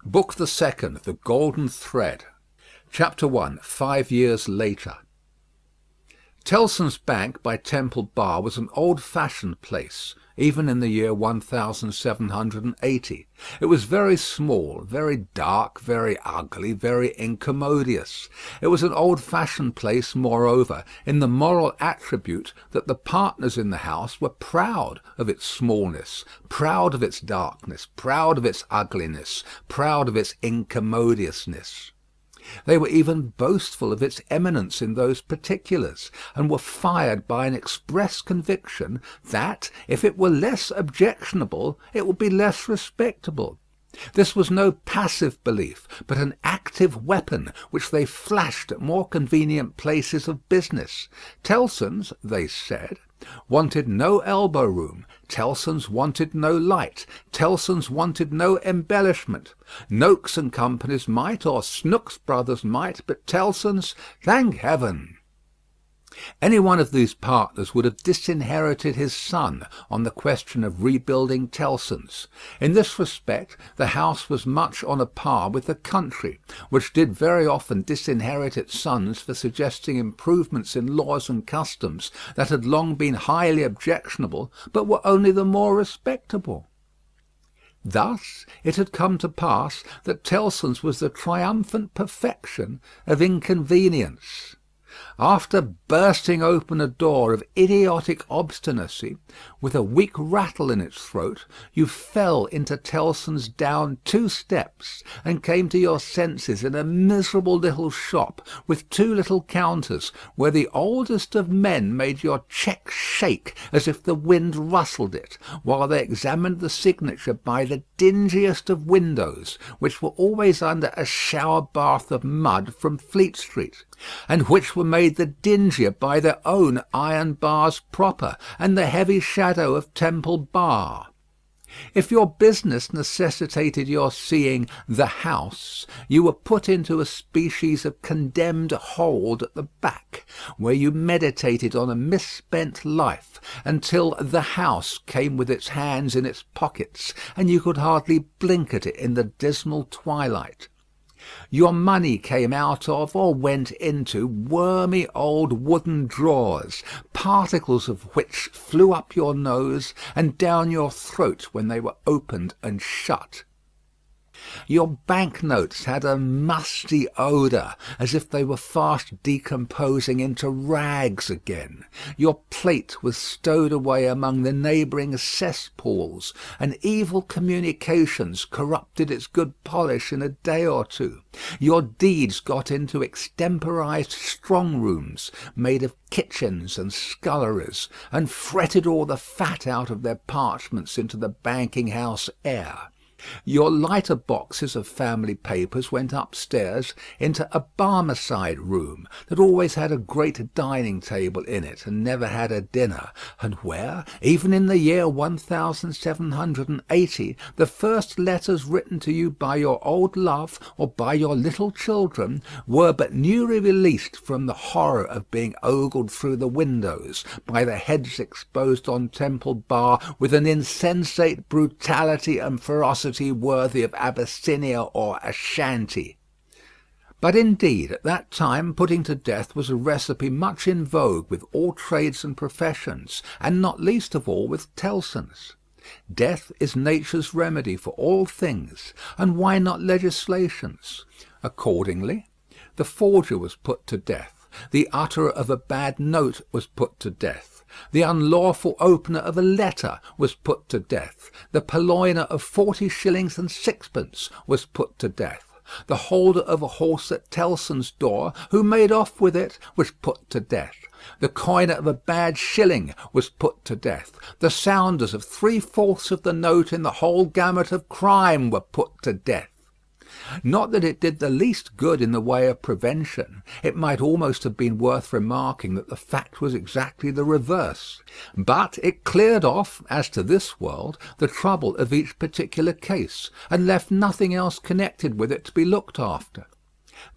Book the Second, The Golden Thread. Chapter 1. 5 years later. Tellson's Bank by Temple Bar was an old-fashioned place, even in the year 1780. It was very small, very dark, very ugly, very incommodious. It was an old-fashioned place, moreover, in the moral attribute that the partners in the house were proud of its smallness, proud of its darkness, proud of its ugliness, proud of its incommodiousness. They were even boastful of its eminence in those particulars, and were fired by an express conviction that, if it were less objectionable, it would be less respectable. This was no passive belief, but an active weapon which they flashed at more convenient places of business. Tellson's, they said, wanted no elbow room. Tellson's wanted no light. Tellson's wanted no embellishment. Noakes and Company's might, or Snooks Brothers might, but Tellson's, thank heaven! Any one of these partners would have disinherited his son on the question of rebuilding Tellson's. In this respect the house was much on a par with the country, which did very often disinherit its sons for suggesting improvements in laws and customs that had long been highly objectionable, but were only the more respectable. Thus it had come to pass that Tellson's was the triumphant perfection of inconvenience. After bursting open a door of idiotic obstinacy, with a weak rattle in its throat, you fell into Tellson's down 2 steps, and came to your senses in a miserable little shop, with 2 little counters, where the oldest of men made your cheque shake as if the wind rustled it, while they examined the signature by the dingiest of windows, which were always under a shower bath of mud from Fleet Street, and which were made the dingier by their own iron bars proper, and the heavy shadow of Temple Bar. If your business necessitated your seeing the house, you were put into a species of condemned hold at the back, where you meditated on a misspent life, until the house came with its hands in its pockets, and you could hardly blink at it in the dismal twilight. Your money came out of, or went into, wormy old wooden drawers, particles of which flew up your nose and down your throat when they were opened and shut. Your bank-notes had a musty odour, as if they were fast decomposing into rags again. Your plate was stowed away among the neighbouring cesspools, and evil communications corrupted its good polish in a day or two. Your deeds got into extemporised strong-rooms, made of kitchens and sculleries, and fretted all the fat out of their parchments into the banking-house air. Your lighter boxes of family papers went upstairs into a Barmecide room that always had a great dining table in it and never had a dinner, and where, even in the year 1780, the first letters written to you by your old love or by your little children were but newly released from the horror of being ogled through the windows by the heads exposed on Temple Bar with an insensate brutality and ferocity worthy of Abyssinia or Ashanti. But indeed, at that time putting to death was a recipe much in vogue with all trades and professions, and not least of all with Tellson's. Death is nature's remedy for all things, and why not legislation's? Accordingly, the forger was put to death. The utterer of a bad note was put to death. The unlawful opener of a letter was put to death. The purloiner of 40 shillings and sixpence was put to death. The holder of a horse at Tellson's door, who made off with it, was put to death. The coiner of a bad shilling was put to death. The sounders of 3/4 of the note in the whole gamut of crime were put to death. Not that it did the least good in the way of prevention. It might almost have been worth remarking that the fact was exactly the reverse. But it cleared off, as to this world, the trouble of each particular case, and left nothing else connected with it to be looked after.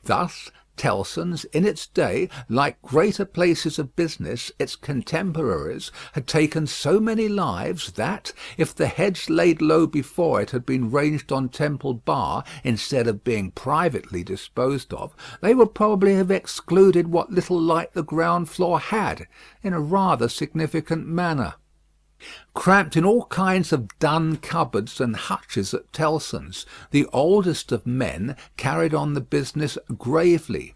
Thus Tellson's, in its day, like greater places of business, its contemporaries, had taken so many lives that, if the heads laid low before it had been ranged on Temple Bar instead of being privately disposed of, they would probably have excluded what little light the ground floor had, in a rather significant manner. Cramped in all kinds of dun cupboards and hutches at Tellson's, the oldest of men carried on the business gravely.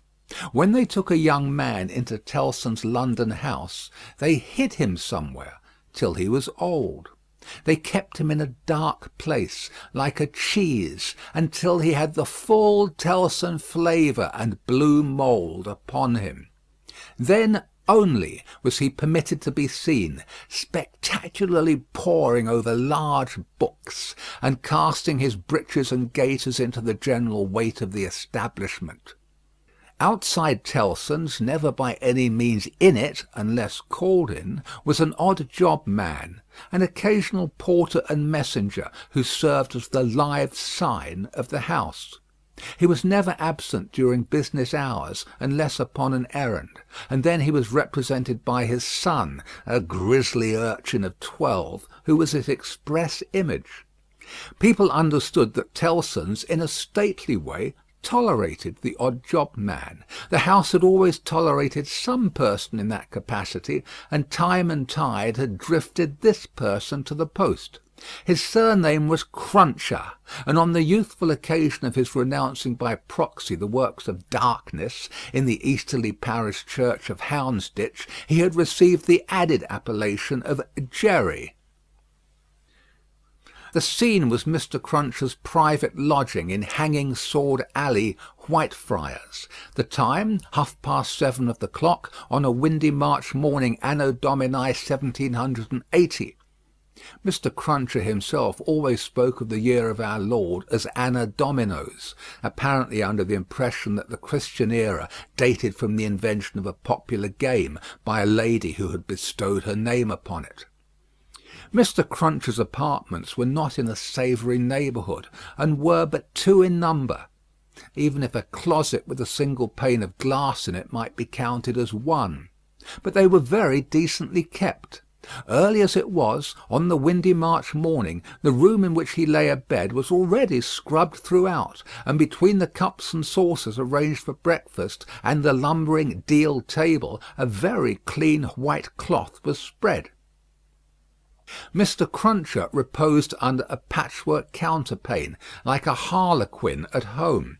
When they took a young man into Tellson's London house, they hid him somewhere till he was old. They kept him in a dark place, like a cheese, until he had the full Tellson flavour and blue mould upon him. Then only was he permitted to be seen, spectacularly poring over large books, and casting his breeches and gaiters into the general weight of the establishment. Outside Tellson's, never by any means in it, unless called in, was an odd job man, an occasional porter and messenger, who served as the live sign of the house. He was never absent during business hours, unless upon an errand, and then he was represented by his son, a grisly urchin of 12, who was his express image. People understood that Tellson's, in a stately way, tolerated the odd job man. The house had always tolerated some person in that capacity, and time and tide had drifted this person to the post. His surname was Cruncher, and on the youthful occasion of his renouncing by proxy the works of darkness in the easterly parish church of Houndsditch, he had received the added appellation of Jerry. The scene was Mr. Cruncher's private lodging in Hanging Sword Alley, Whitefriars. The time, 7:30 of the clock, on a windy March morning, Anno Domini 1780. Mr. Cruncher himself always spoke of the year of our Lord as Anna Dominos, apparently under the impression that the Christian era dated from the invention of a popular game by a lady who had bestowed her name upon it. Mr. Cruncher's apartments were not in a savoury neighbourhood, and were but two in number, even if a closet with a single pane of glass in it might be counted as one. But they were very decently kept. Early as it was, on the windy March morning, the room in which he lay abed was already scrubbed throughout, and between the cups and saucers arranged for breakfast and the lumbering deal table, a very clean white cloth was spread. Mr. Cruncher reposed under a patchwork counterpane, like a harlequin at home.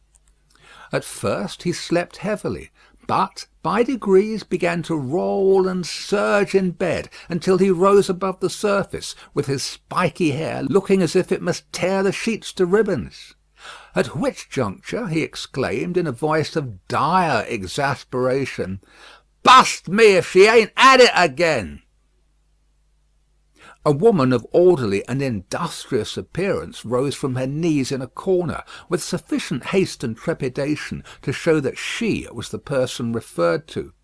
At first he slept heavily, but by degrees began to roll and surge in bed until he rose above the surface, with his spiky hair looking as if it must tear the sheets to ribbons. At which juncture he exclaimed in a voice of dire exasperation, "Bust me if she ain't at it again!" A woman of orderly and industrious appearance rose from her knees in a corner, with sufficient haste and trepidation to show that she was the person referred to.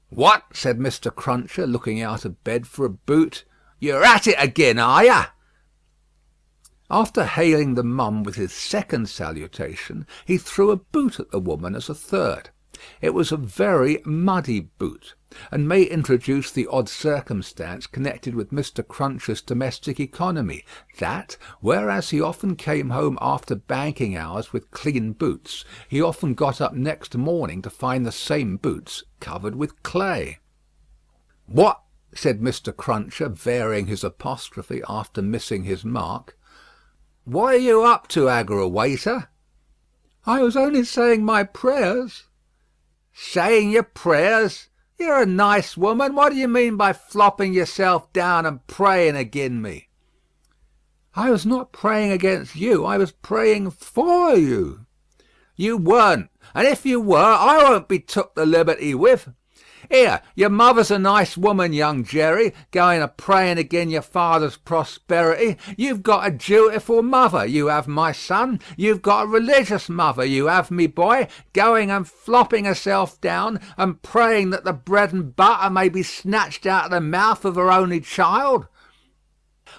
"What?" said Mr. Cruncher, looking out of bed for a boot. "You're at it again, are you?" After hailing the mum with his second salutation, he threw a boot at the woman as a third. It was a very muddy boot, and may introduce the odd circumstance connected with Mr. Cruncher's domestic economy, that, whereas he often came home after banking hours with clean boots, he often got up next morning to find the same boots covered with clay. "What?" said Mr. Cruncher, varying his apostrophe after missing his mark. "What are you up to, aggrawator?" "I was only saying my prayers." "Saying your prayers? You're a nice woman. What do you mean by flopping yourself down and praying agin me?" "I was not praying against you. I was praying for you." "You weren't, and if you were, I won't be took the liberty with. Here, your mother's a nice woman, young Jerry, going a praying agin your father's prosperity. You've got a dutiful mother, you have, my son. You've got a religious mother, you have, me boy, going and flopping herself down and praying that the bread and butter may be snatched out of the mouth of her only child."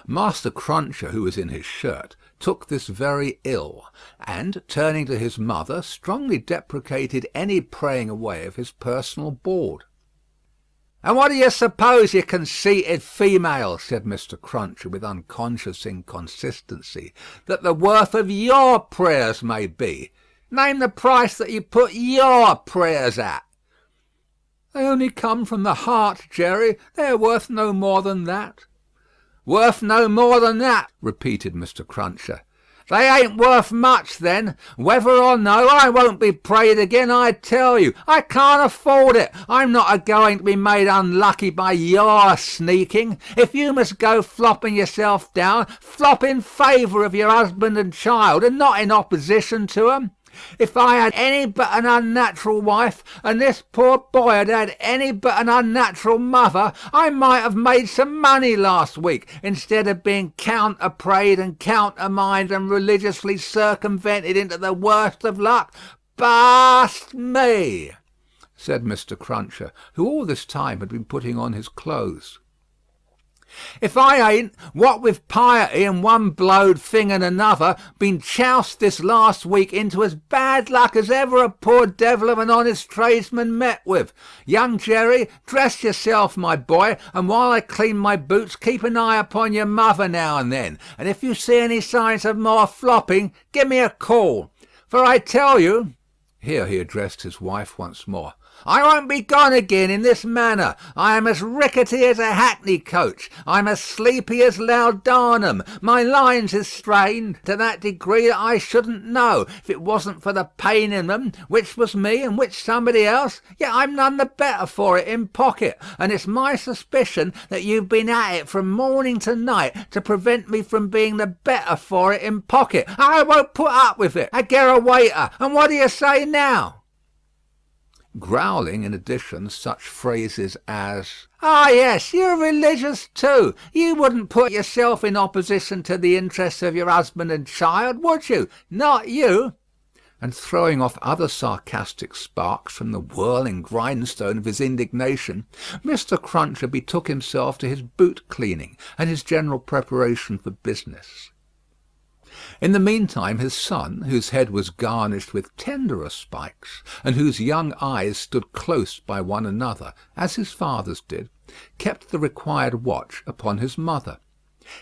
Master Cruncher, who was in his shirt, took this very ill, and, turning to his mother, strongly deprecated any praying away of his personal board. "And what do you suppose, you conceited female," said Mr. Cruncher with unconscious inconsistency, "that the worth of your prayers may be? Name the price that you put your prayers at." "They only come from the heart, Jerry. They are worth no more than that." "Worth no more than that," repeated Mr. Cruncher. "They ain't worth much, then. Whether or no, I won't be prayed again, I tell you. I can't afford it. I'm not a-going to be made unlucky by your sneaking. If you must go flopping yourself down, flop in favour of your husband and child, and not in opposition to 'em. If I had any but an unnatural wife, and this poor boy had had any but an unnatural mother, I might have made some money last week, instead of being counter-prayed and countermined and religiously circumvented into the worst of luck. Blast me," said Mr. Cruncher, who all this time had been putting on his clothes, "if I ain't, what with piety and one blowed thing and another, been choused this last week into as bad luck as ever a poor devil of an honest tradesman met with. Young Jerry, dress yourself, my boy, and while I clean my boots, keep an eye upon your mother now and then, and if you see any signs of more flopping, give me a call. For I tell you," here he addressed his wife once more, "I won't be gone again in this manner. I am as rickety as a hackney coach. I'm as sleepy as laudanum. My lines is strained to that degree that I shouldn't know, if it wasn't for the pain in them, which was me and which somebody else. Yet I'm none the better for it in pocket, and it's my suspicion that you've been at it from morning to night to prevent me from being the better for it in pocket. I won't put up with it. I get a waiter, and what do you say now?" Growling in addition such phrases as, "Ah, yes, you're religious too. You wouldn't put yourself in opposition to the interests of your husband and child, would you? Not you," and throwing off other sarcastic sparks from the whirling grindstone of his indignation, Mr. Cruncher betook himself to his boot cleaning and his general preparation for business. In the meantime his son, whose head was garnished with tenderer spikes, and whose young eyes stood close by one another, as his father's did, kept the required watch upon his mother.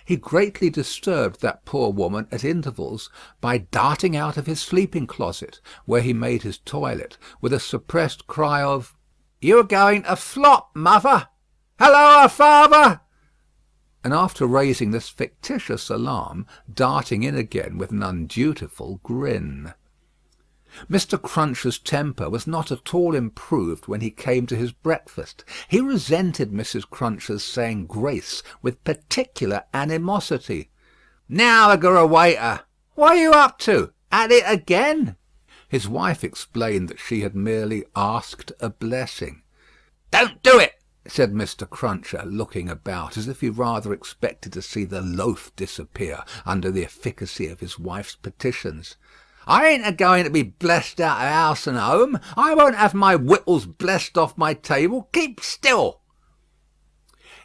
He greatly disturbed that poor woman at intervals by darting out of his sleeping-closet, where he made his toilet, with a suppressed cry of, "You're going to flop, mother! Halloa, father!" and after raising this fictitious alarm, darting in again with an undutiful grin. Mr. Cruncher's temper was not at all improved when he came to his breakfast. He resented Mrs. Cruncher's saying grace with particular animosity. "Now, waiter, what are you up to? At it again?" His wife explained that she had merely asked a blessing. "Don't do it," said Mr. Cruncher, looking about, as if he rather expected to see the loaf disappear under the efficacy of his wife's petitions. "I ain't a-going to be blessed out of house and home. I won't have my wittles blessed off my table. Keep still."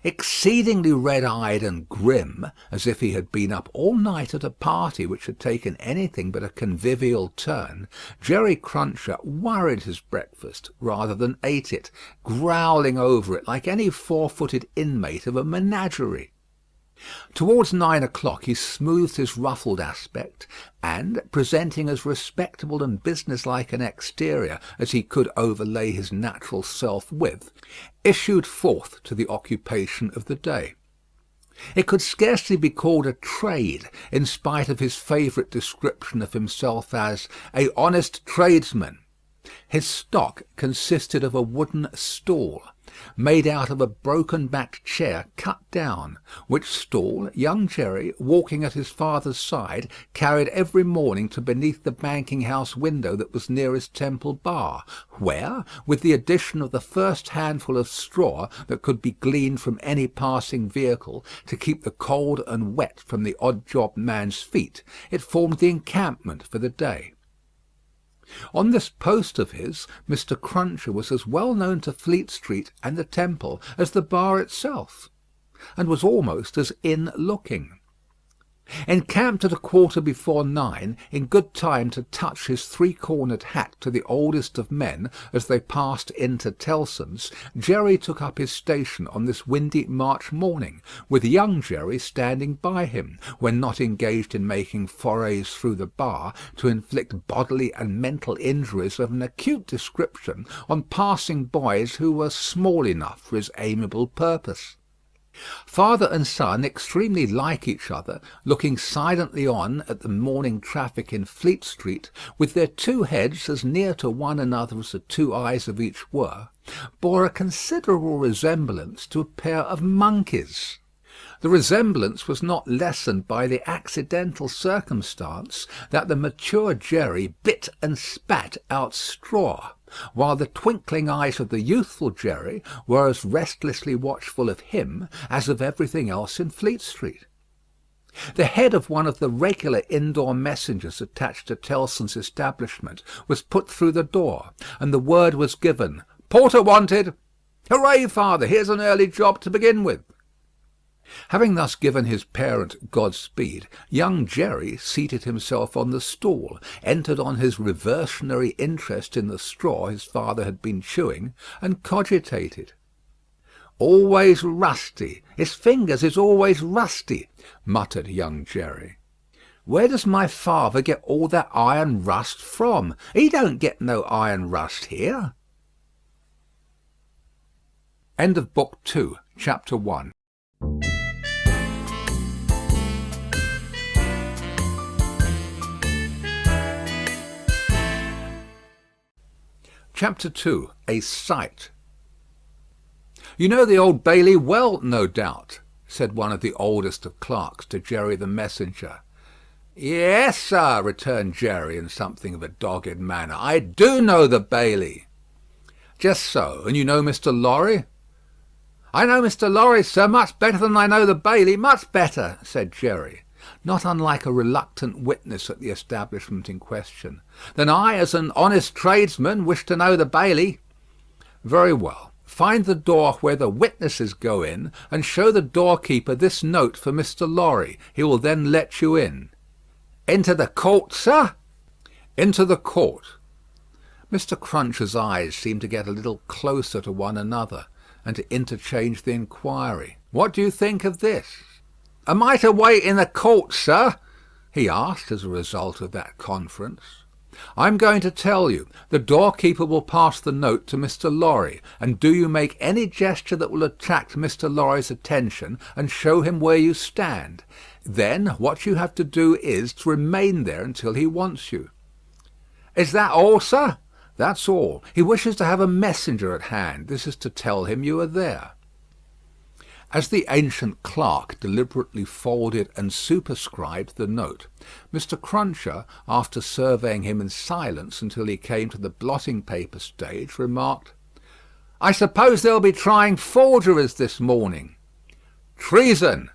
Exceedingly red-eyed and grim, as if he had been up all night at a party which had taken anything but a convivial turn, Jerry Cruncher worried his breakfast rather than ate it, growling over it like any four-footed inmate of a menagerie. Towards 9 o'clock he smoothed his ruffled aspect, and, presenting as respectable and businesslike an exterior as he could overlay his natural self with, issued forth to the occupation of the day. It could scarcely be called a trade, in spite of his favourite description of himself as "a honest tradesman." His stock consisted of a wooden stool, made out of a broken-backed chair cut down, which stool young Jerry, walking at his father's side, carried every morning to beneath the banking-house window that was nearest Temple Bar, where, with the addition of the first handful of straw that could be gleaned from any passing vehicle, to keep the cold and wet from the odd-job man's feet, it formed the encampment for the day. On this post of his, Mr. Cruncher was as well known to Fleet Street and the Temple as the Bar itself, and was almost as in-looking. Encamped at 9:15, in good time to touch his three-cornered hat to the oldest of men as they passed into Tellson's, Jerry took up his station on this windy March morning, with young Jerry standing by him, when not engaged in making forays through the bar to inflict bodily and mental injuries of an acute description on passing boys who were small enough for his amiable purpose. Father and son, extremely like each other, looking silently on at the morning traffic in Fleet Street, with their two heads as near to one another as the two eyes of each were, bore a considerable resemblance to a pair of monkeys. The resemblance was not lessened by the accidental circumstance that the mature Jerry bit and spat out straw, while the twinkling eyes of the youthful Jerry were as restlessly watchful of him as of everything else in Fleet Street. The head of one of the regular indoor messengers attached to Tellson's establishment was put through the door, and the word was given, "Porter wanted." "Hooray, father! Here's an early job to begin with." Having thus given his parent Godspeed, young Jerry seated himself on the stool, entered on his reversionary interest in the straw his father had been chewing, and cogitated. "Always rusty. His fingers is always rusty," muttered young Jerry. "Where does my father get all that iron rust from? He don't get no iron rust here." End of Book 2, Chapter 1. Chapter 2. A Sight. "You know the Old Bailey well, no doubt," said one of the oldest of clerks to Jerry the messenger. "Yes, sir," returned Jerry in something of a dogged manner. "I do know the Bailey." "Just so. And you know Mr. Lorry?" "I know Mr. Lorry, sir, much better than I know the Bailey, much better," said Jerry, not unlike a reluctant witness at the establishment in question. "Then I, as an honest tradesman, wish to know the Bailey." "Very well. Find the door where the witnesses go in, and show the doorkeeper this note for Mr. Lorry. He will then let you in." "Into the court, sir?" "Into the court." Mr. Cruncher's eyes seemed to get a little closer to one another, and to interchange the inquiry. "What do you think of this?" "Am I to wait in the court, sir?" he asked as a result of that conference. "I'm going to tell you. The doorkeeper will pass the note to Mr. Lorry, and do you make any gesture that will attract Mr. Lorry's attention, and show him where you stand. Then what you have to do is to remain there until he wants you." "Is that all, sir?" "That's all. He wishes to have a messenger at hand. This is to tell him you are there." As the ancient clerk deliberately folded and superscribed the note, Mr. Cruncher, after surveying him in silence until he came to the blotting paper stage, remarked, "I suppose they'll be trying forgeries this morning." "Treason."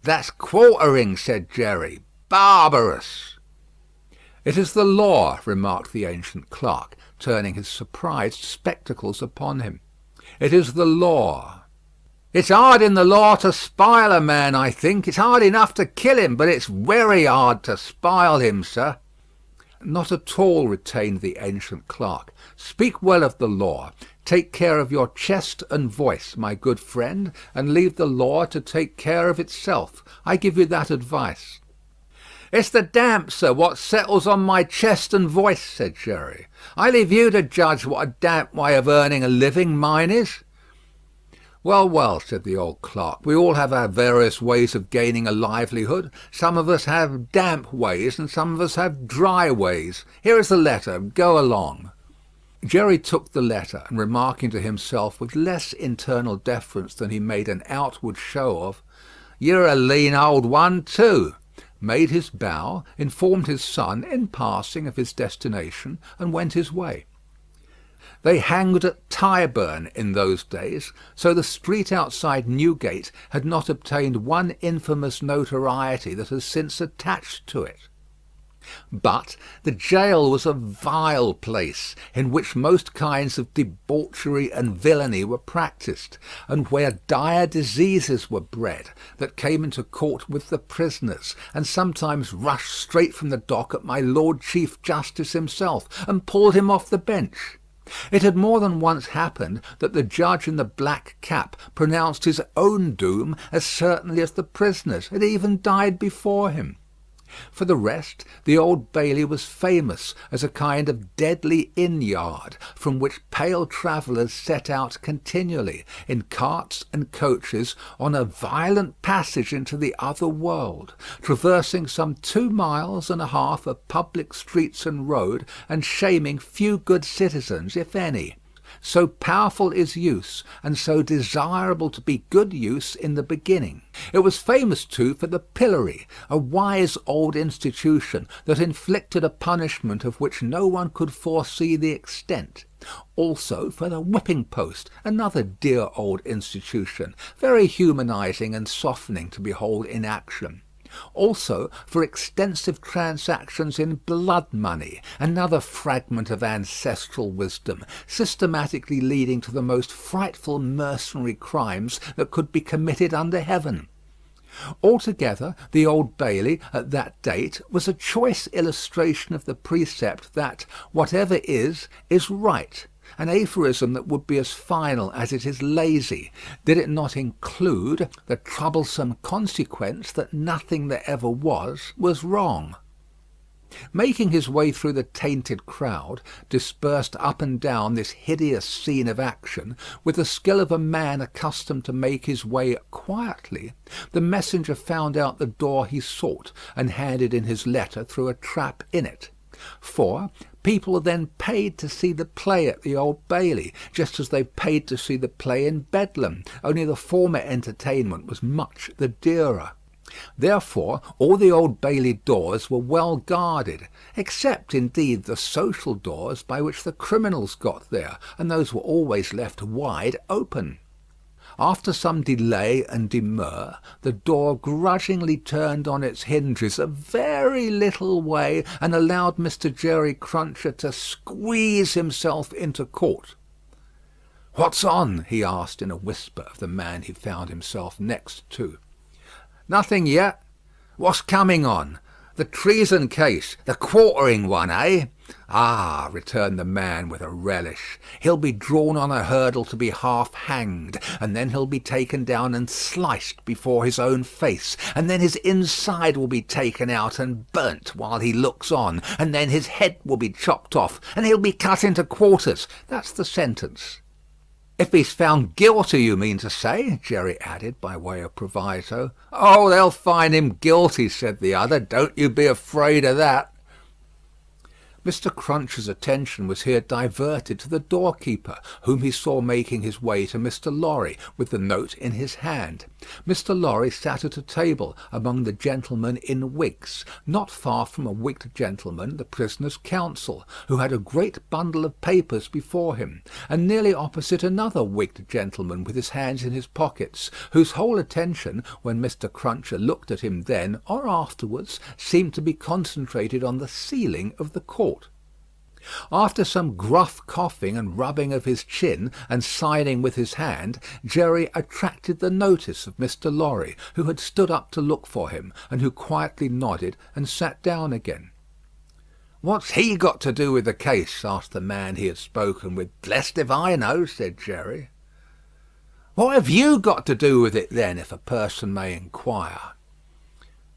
"That's quartering," said Jerry. "Barbarous." "It is the law," remarked the ancient clerk, turning his surprised spectacles upon him. "It is the law." "It's hard in the law to spile a man, I think. It's hard enough to kill him, but it's very hard to spile him, sir." "Not at all," retained the ancient clerk. "Speak well of the law. Take care of your chest and voice, my good friend, and leave the law to take care of itself. I give you that advice." "It's the damp, sir, what settles on my chest and voice," said Jerry. "I leave you to judge what a damp way of earning a living mine is." "Well, well," said the old clerk, "we all have our various ways of gaining a livelihood. Some of us have damp ways, and some of us have dry ways. Here is the letter. Go along." Jerry took the letter, and remarking to himself with less internal deference than he made an outward show of, "You're a lean old one, too," made his bow, informed his son, in passing, of his destination, and went his way. They hanged at Tyburn in those days, so the street outside Newgate had not obtained one infamous notoriety that has since attached to it. But the jail was a vile place, in which most kinds of debauchery and villainy were practised, and where dire diseases were bred, that came into court with the prisoners, and sometimes rushed straight from the dock at my Lord Chief Justice himself, and pulled him off the bench. It had more than once happened that the judge in the black cap pronounced his own doom as certainly as the prisoners, and even died before him. For the rest, the Old Bailey was famous as a kind of deadly inn-yard, from which pale travellers set out continually, in carts and coaches, on a violent passage into the other world, traversing some 2 miles and a half of public streets and road, and shaming few good citizens, if any. So powerful is use, and so desirable to be good use in the beginning. It was famous too for the pillory, a wise old institution that inflicted a punishment of which no one could foresee the extent. Also for the whipping post, another dear old institution, very humanizing and softening to behold in action. Also for extensive transactions in blood money, another fragment of ancestral wisdom, systematically leading to the most frightful mercenary crimes that could be committed under heaven. Altogether, the Old Bailey, at that date, was a choice illustration of the precept that whatever is right, an aphorism that would be as final as it is lazy, did it not include the troublesome consequence that nothing that ever was wrong. Making his way through the tainted crowd, dispersed up and down this hideous scene of action, with the skill of a man accustomed to make his way quietly, the messenger found out the door he sought, and handed in his letter through a trap in it. For people then paid to see the play at the Old Bailey, just as they paid to see the play in Bedlam, only the former entertainment was much the dearer. Therefore all the Old Bailey doors were well guarded, except indeed the social doors by which the criminals got there, and those were always left wide open. After some delay and demur, the door grudgingly turned on its hinges a very little way, and allowed Mr. Jerry Cruncher to squeeze himself into court. "What's on?" he asked in a whisper of the man he found himself next to. "Nothing yet. What's coming on? The treason case, the quartering one, eh?" "Ah," returned the man with a relish, "he'll be drawn on a hurdle to be half hanged, and then he'll be taken down and sliced before his own face, and then his inside will be taken out and burnt while he looks on, and then his head will be chopped off, and he'll be cut into quarters. That's the sentence." "If he's found guilty, you mean to say?" Jerry added by way of proviso. "Oh, they'll find him guilty," said the other. "Don't you be afraid of that." Mr. Cruncher's attention was here diverted to the doorkeeper, whom he saw making his way to Mr. Lorry, with the note in his hand. Mr. Lorry sat at a table among the gentlemen in wigs, not far from a wigged gentleman, the prisoner's counsel, who had a great bundle of papers before him, and nearly opposite another wigged gentleman with his hands in his pockets, whose whole attention, when Mr. Cruncher looked at him then or afterwards, seemed to be concentrated on the ceiling of the court. After some gruff coughing and rubbing of his chin, and signing with his hand, Jerry attracted the notice of Mr. Lorry, who had stood up to look for him, and who quietly nodded and sat down again. "What's he got to do with the case?" asked the man he had spoken with. "Blest if I know," said Jerry. "What have you got to do with it, then, if a person may inquire?"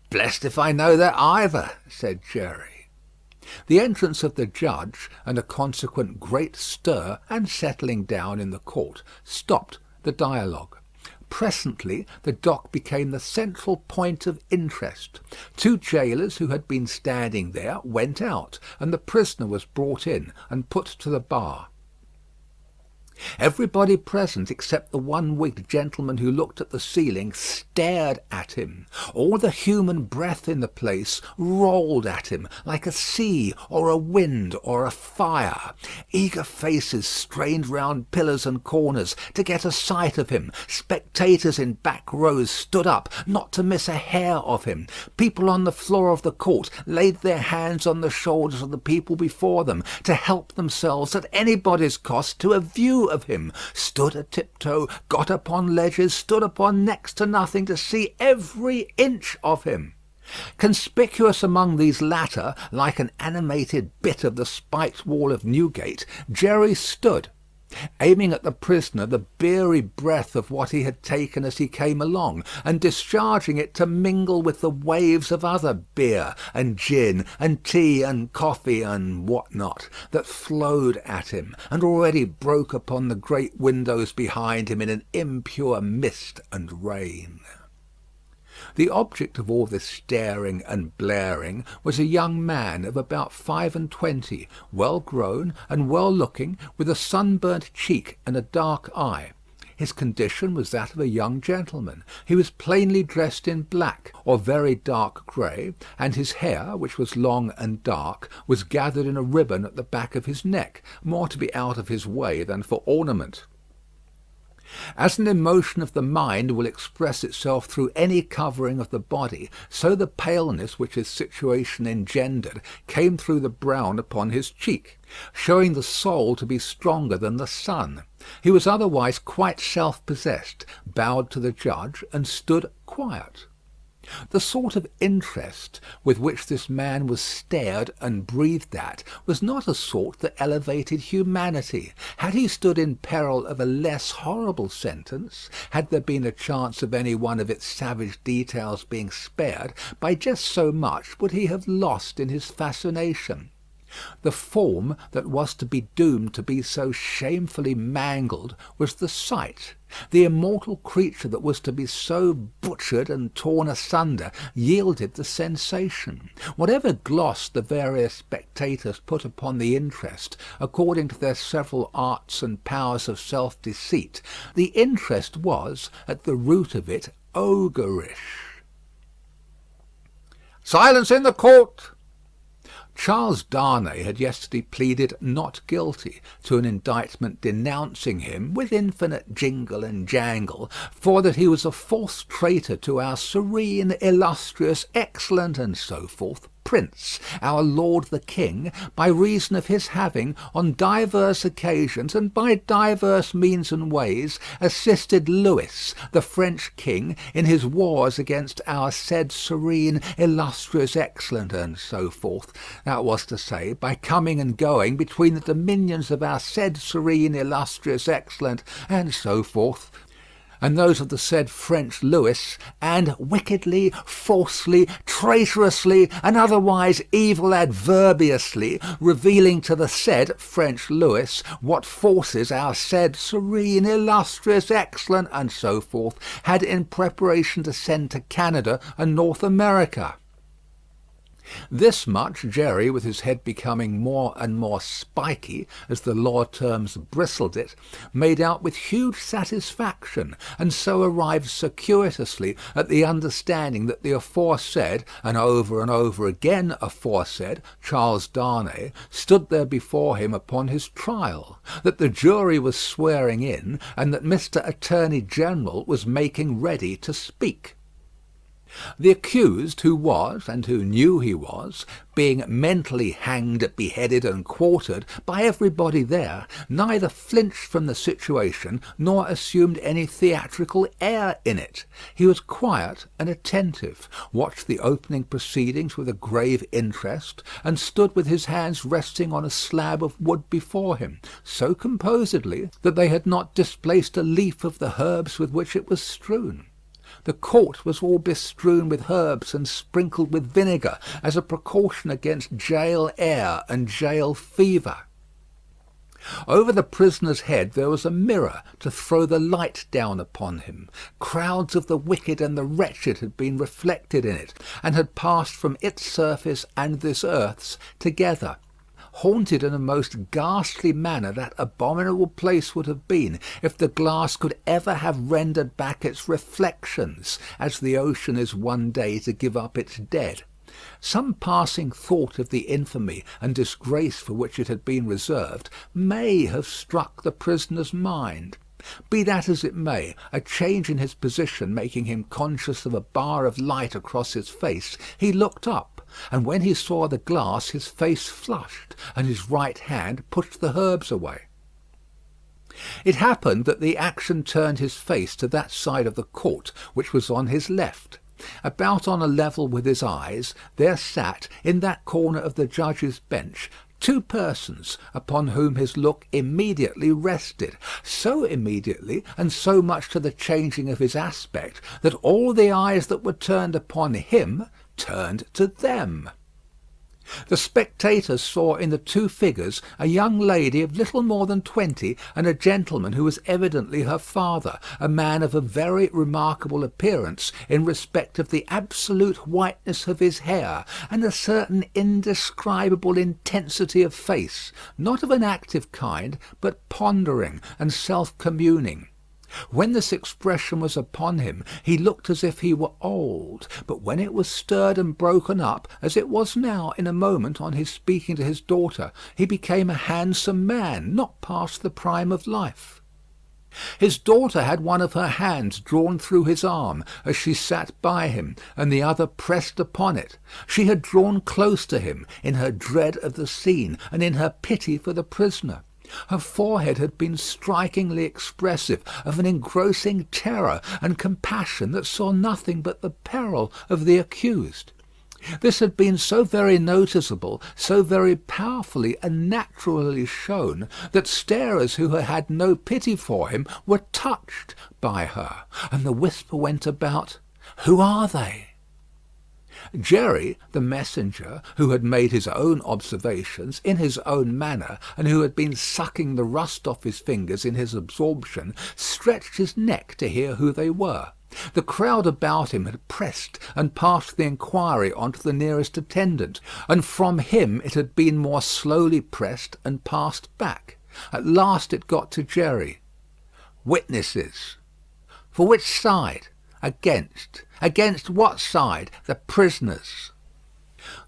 "Blest if I know that either," said Jerry. The entrance of the judge, and a consequent great stir and settling down in the court, stopped the dialogue. Presently the dock became the central point of interest. 2 jailers who had been standing there went out, and the prisoner was brought in and put to the bar. Everybody present, except the one-wigged gentleman who looked at the ceiling, stared at him. All the human breath in the place rolled at him, like a sea, or a wind, or a fire. Eager faces strained round pillars and corners to get a sight of him. Spectators in back rows stood up, not to miss a hair of him. People on the floor of the court laid their hands on the shoulders of the people before them, to help themselves at anybody's cost to a view of him, stood a tiptoe, got upon ledges, stood upon next to nothing to see every inch of him. Conspicuous among these latter, like an animated bit of the spiked wall of Newgate, Jerry stood, aiming at the prisoner the beery breath of what he had taken as he came along, and discharging it to mingle with the waves of other beer and gin and tea and coffee and what not, that flowed at him, and already broke upon the great windows behind him in an impure mist and rain. The object of all this staring and blaring was a young man of about 25, well grown and well looking, with a sunburnt cheek and a dark eye. His condition was that of a young gentleman. He was plainly dressed in black, or very dark grey, and his hair, which was long and dark, was gathered in a ribbon at the back of his neck, more to be out of his way than for ornament. As an emotion of the mind will express itself through any covering of the body, so the paleness which his situation engendered came through the brown upon his cheek, showing the soul to be stronger than the sun. He was otherwise quite self-possessed, bowed to the judge, and stood quiet. The sort of interest with which this man was stared and breathed at was not a sort that elevated humanity. Had he stood in peril of a less horrible sentence, had there been a chance of any one of its savage details being spared, by just so much would he have lost in his fascination. The form that was to be doomed to be so shamefully mangled was the sight. The immortal creature that was to be so butchered and torn asunder yielded the sensation. Whatever gloss the various spectators put upon the interest, according to their several arts and powers of self-deceit, the interest was, at the root of it, ogreish. "Silence in the court!" Charles Darnay had yesterday pleaded not guilty to an indictment denouncing him, with infinite jingle and jangle, for that he was a false traitor to our serene, illustrious, excellent, and so forth, Prince, our Lord the King, by reason of his having, on divers occasions and by divers means and ways, assisted Louis, the French King, in his wars against our said serene, illustrious, excellent, and so forth. That was to say, by coming and going between the dominions of our said serene, illustrious, excellent, and so forth, and those of the said French Louis, and wickedly, falsely, traitorously, and otherwise evil adverbiously revealing to the said French Louis what forces our said serene, illustrious, excellent, and so forth, had in preparation to send to Canada and North America. This much Jerry, with his head becoming more and more spiky, as the law terms bristled it, made out with huge satisfaction, and so arrived circuitously at the understanding that the aforesaid, and over again aforesaid, Charles Darnay, stood there before him upon his trial, that the jury was swearing in, and that Mr. Attorney General was making ready to speak. The accused, who was, and who knew he was, being mentally hanged, beheaded, and quartered by everybody there, neither flinched from the situation nor assumed any theatrical air in it. He was quiet and attentive, watched the opening proceedings with a grave interest, and stood with his hands resting on a slab of wood before him, so composedly that they had not displaced a leaf of the herbs with which it was strewn. The court was all bestrewn with herbs and sprinkled with vinegar, as a precaution against jail air and jail fever. Over the prisoner's head there was a mirror to throw the light down upon him. Crowds of the wicked and the wretched had been reflected in it, and had passed from its surface and this earth's together. haunted in a most ghastly manner that abominable place would have been if the glass could ever have rendered back its reflections, as the ocean is one day to give up its dead. Some passing thought of the infamy and disgrace for which it had been reserved may have struck the prisoner's mind. Be that as it may, a change in his position making him conscious of a bar of light across his face, he looked up, and when he saw the glass his face flushed, and his right hand pushed the herbs away. It happened that the action turned his face to that side of the court which was on his left. About on a level with his eyes, there sat, in that corner of the judge's bench, two persons upon whom his look immediately rested, so immediately and so much to the changing of his aspect, that all the eyes that were turned upon him turned to them. The spectators saw in the two figures a young lady of little more than 20, and a gentleman who was evidently her father, a man of a very remarkable appearance in respect of the absolute whiteness of his hair, and a certain indescribable intensity of face, not of an active kind, but pondering and self-communing. When this expression was upon him, he looked as if he were old, but when it was stirred and broken up, as it was now in a moment on his speaking to his daughter, he became a handsome man, not past the prime of life. His daughter had one of her hands drawn through his arm as she sat by him, and the other pressed upon it. She had drawn close to him in her dread of the scene, and in her pity for the prisoner. Her forehead had been strikingly expressive of an engrossing terror and compassion that saw nothing but the peril of the accused. This had been so very noticeable, so very powerfully and naturally shown, that starers who had had no pity for him were touched by her, and the whisper went about, "Who are they?" Jerry, the messenger, who had made his own observations in his own manner, and who had been sucking the rust off his fingers in his absorption, stretched his neck to hear who they were. The crowd about him had pressed and passed the inquiry on to the nearest attendant, and from him it had been more slowly pressed and passed back. At last it got to Jerry. "Witnesses." "For which side?" "Against." "Against what side?" "The prisoners."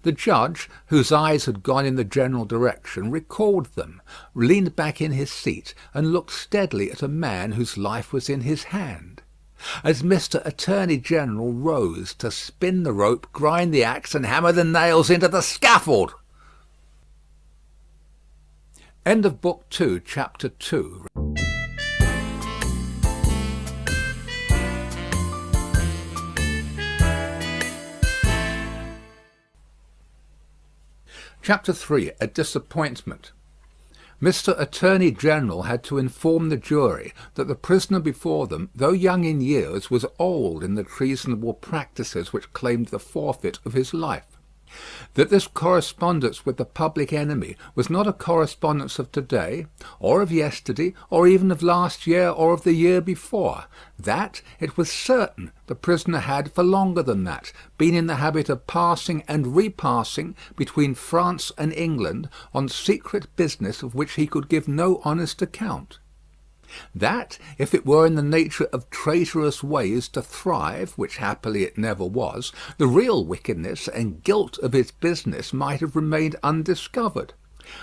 The judge, whose eyes had gone in the general direction, recalled them, leaned back in his seat, and looked steadily at a man whose life was in his hand. As Mr. Attorney General rose to spin the rope, grind the axe, and hammer the nails into the scaffold. End of Book 2, Chapter 2. Chapter 3. A Disappointment. Mr. Attorney General had to inform the jury that the prisoner before them, though young in years, was old in the treasonable practices which claimed the forfeit of his life. That this correspondence with the public enemy was not a correspondence of today, or of yesterday, or even of last year, or of the year before. That, it was certain, the prisoner had, for longer than that, been in the habit of passing and repassing between France and England on secret business of which he could give no honest account. That, if it were in the nature of traitorous ways to thrive, which happily it never was, the real wickedness and guilt of his business might have remained undiscovered.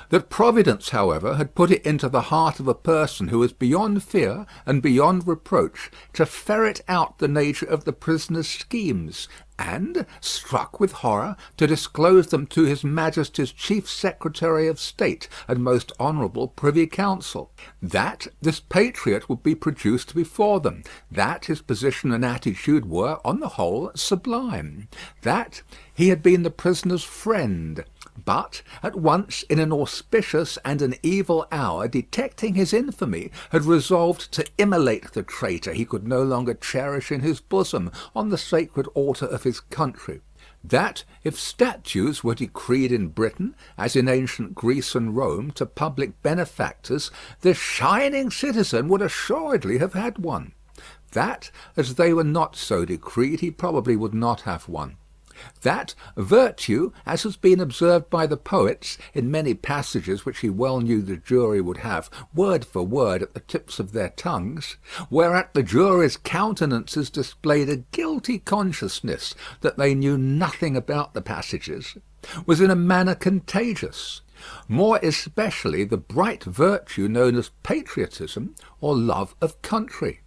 That Providence, however, had put it into the heart of a person who was beyond fear and beyond reproach to ferret out the nature of the prisoner's schemes, and, struck with horror, to disclose them to his Majesty's Chief Secretary of State and most honourable Privy Council. That this patriot would be produced before them. That his position and attitude were, on the whole, sublime. That he had been the prisoner's friend, but at once in an auspicious and an evil hour, detecting his infamy, had resolved to immolate the traitor he could no longer cherish in his bosom on the sacred altar of his country. That if statues were decreed in Britain, as in ancient Greece and Rome, to public benefactors, the shining citizen would assuredly have had one. That, as they were not so decreed, he probably would not have one. That virtue, as has been observed by the poets in many passages which he well knew the jury would have, word for word, at the tips of their tongues, whereat the jury's countenances displayed a guilty consciousness that they knew nothing about the passages, was in a manner contagious, more especially the bright virtue known as patriotism or love of country.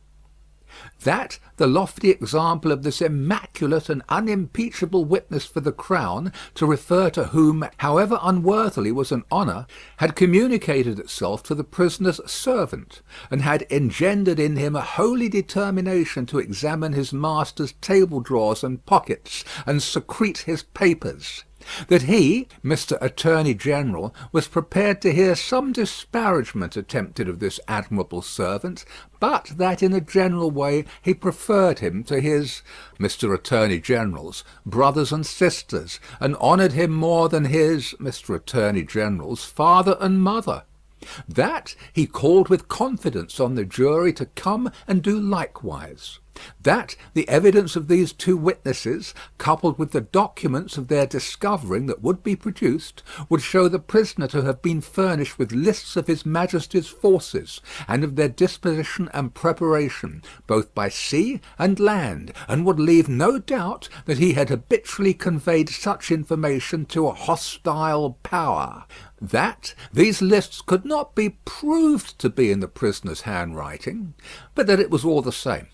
That the lofty example of this immaculate and unimpeachable witness for the crown, to refer to whom, however unworthily, was an honour, had communicated itself to the prisoner's servant, and had engendered in him a holy determination to examine his master's table drawers and pockets, and secrete his papers. That he, Mr. Attorney General, was prepared to hear some disparagement attempted of this admirable servant, but that in a general way he preferred him to his, Mr. Attorney General's, brothers and sisters, and honoured him more than his, Mr. Attorney General's, father and mother. That he called with confidence on the jury to come and do likewise. That the evidence of these two witnesses, coupled with the documents of their discovering that would be produced, would show the prisoner to have been furnished with lists of his Majesty's forces, and of their disposition and preparation, both by sea and land, and would leave no doubt that he had habitually conveyed such information to a hostile power. That these lists could not be proved to be in the prisoner's handwriting, but that it was all the same.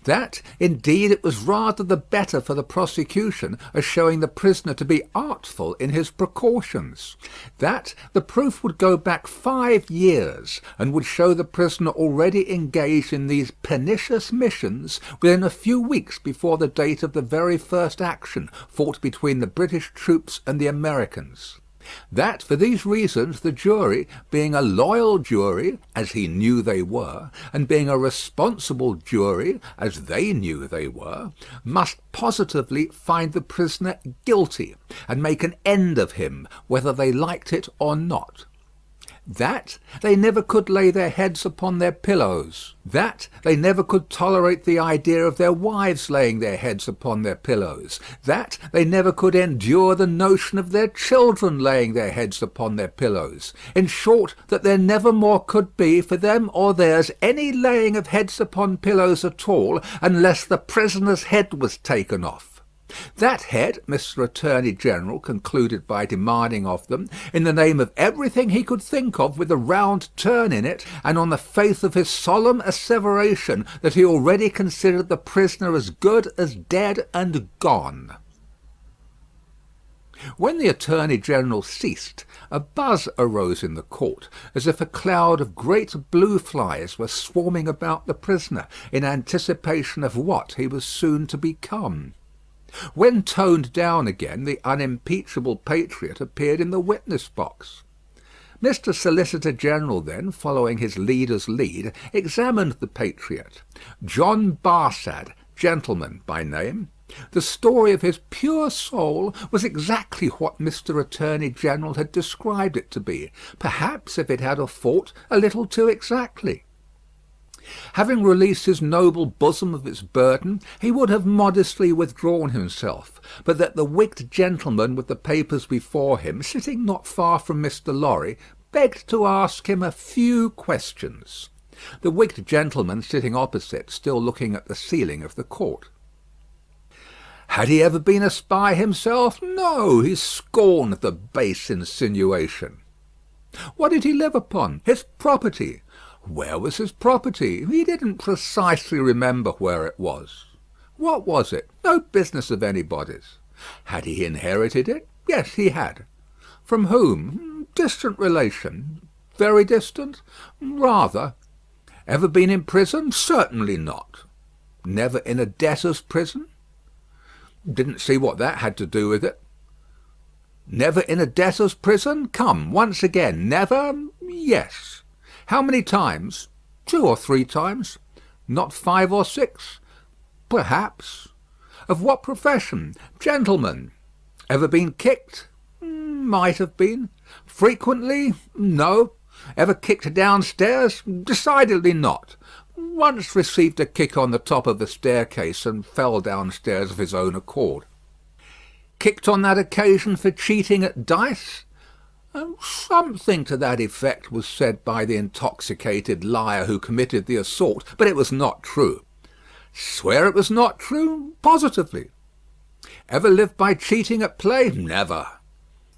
That, indeed, it was rather the better for the prosecution, as showing the prisoner to be artful in his precautions. That the proof would go back 5 years, and would show the prisoner already engaged in these pernicious missions within a few weeks before the date of the very first action fought between the British troops and the Americans. That for these reasons the jury, being a loyal jury, as he knew they were, and being a responsible jury, as they knew they were, must positively find the prisoner guilty, and make an end of him, whether they liked it or not. That they never could lay their heads upon their pillows. That they never could tolerate the idea of their wives laying their heads upon their pillows. That they never could endure the notion of their children laying their heads upon their pillows. In short, that there never more could be, for them or theirs, any laying of heads upon pillows at all, unless the prisoner's head was taken off. That head Mr. Attorney General concluded by demanding of them, in the name of everything he could think of with a round turn in it, and on the faith of his solemn asseveration that he already considered the prisoner as good as dead and gone. When the Attorney General ceased, a buzz arose in the court, as if a cloud of great blue flies were swarming about the prisoner, in anticipation of what he was soon to become. When toned down again, the unimpeachable patriot appeared in the witness box. Mr. Solicitor General then, following his leader's lead, examined the patriot. John Barsad, gentleman by name. The story of his pure soul was exactly what Mr. Attorney General had described it to be, perhaps, if it had a fault, a little too exactly. Having released his noble bosom of its burden, he would have modestly withdrawn himself, but that the wigged gentleman with the papers before him, sitting not far from Mr. Lorry, begged to ask him a few questions. The wigged gentleman sitting opposite, still looking at the ceiling of the court. Had he ever been a spy himself? No, he scorned the base insinuation. What did he live upon? His property. Where was his property? He didn't precisely remember where it was. What was it? No business of anybody's. Had he inherited it? Yes, he had. From whom? Distant relation. Very distant? Rather. Ever been in prison? Certainly not. Never in a debtor's prison? Didn't see what that had to do with it. Never in a debtor's prison? Come, once again. Never? Yes. How many times? 2 or 3 times. Not 5 or 6? Perhaps. Of what profession? Gentleman. Ever been kicked? Might have been. Frequently? No. Ever kicked downstairs? Decidedly not. Once received a kick on the top of the staircase and fell downstairs of his own accord. kicked on that occasion for cheating at dice?" "Something to that effect was said by the intoxicated liar who committed the assault, but it was not true." "Swear it was not true?" "Positively." "Ever lived by cheating at play?" "Never."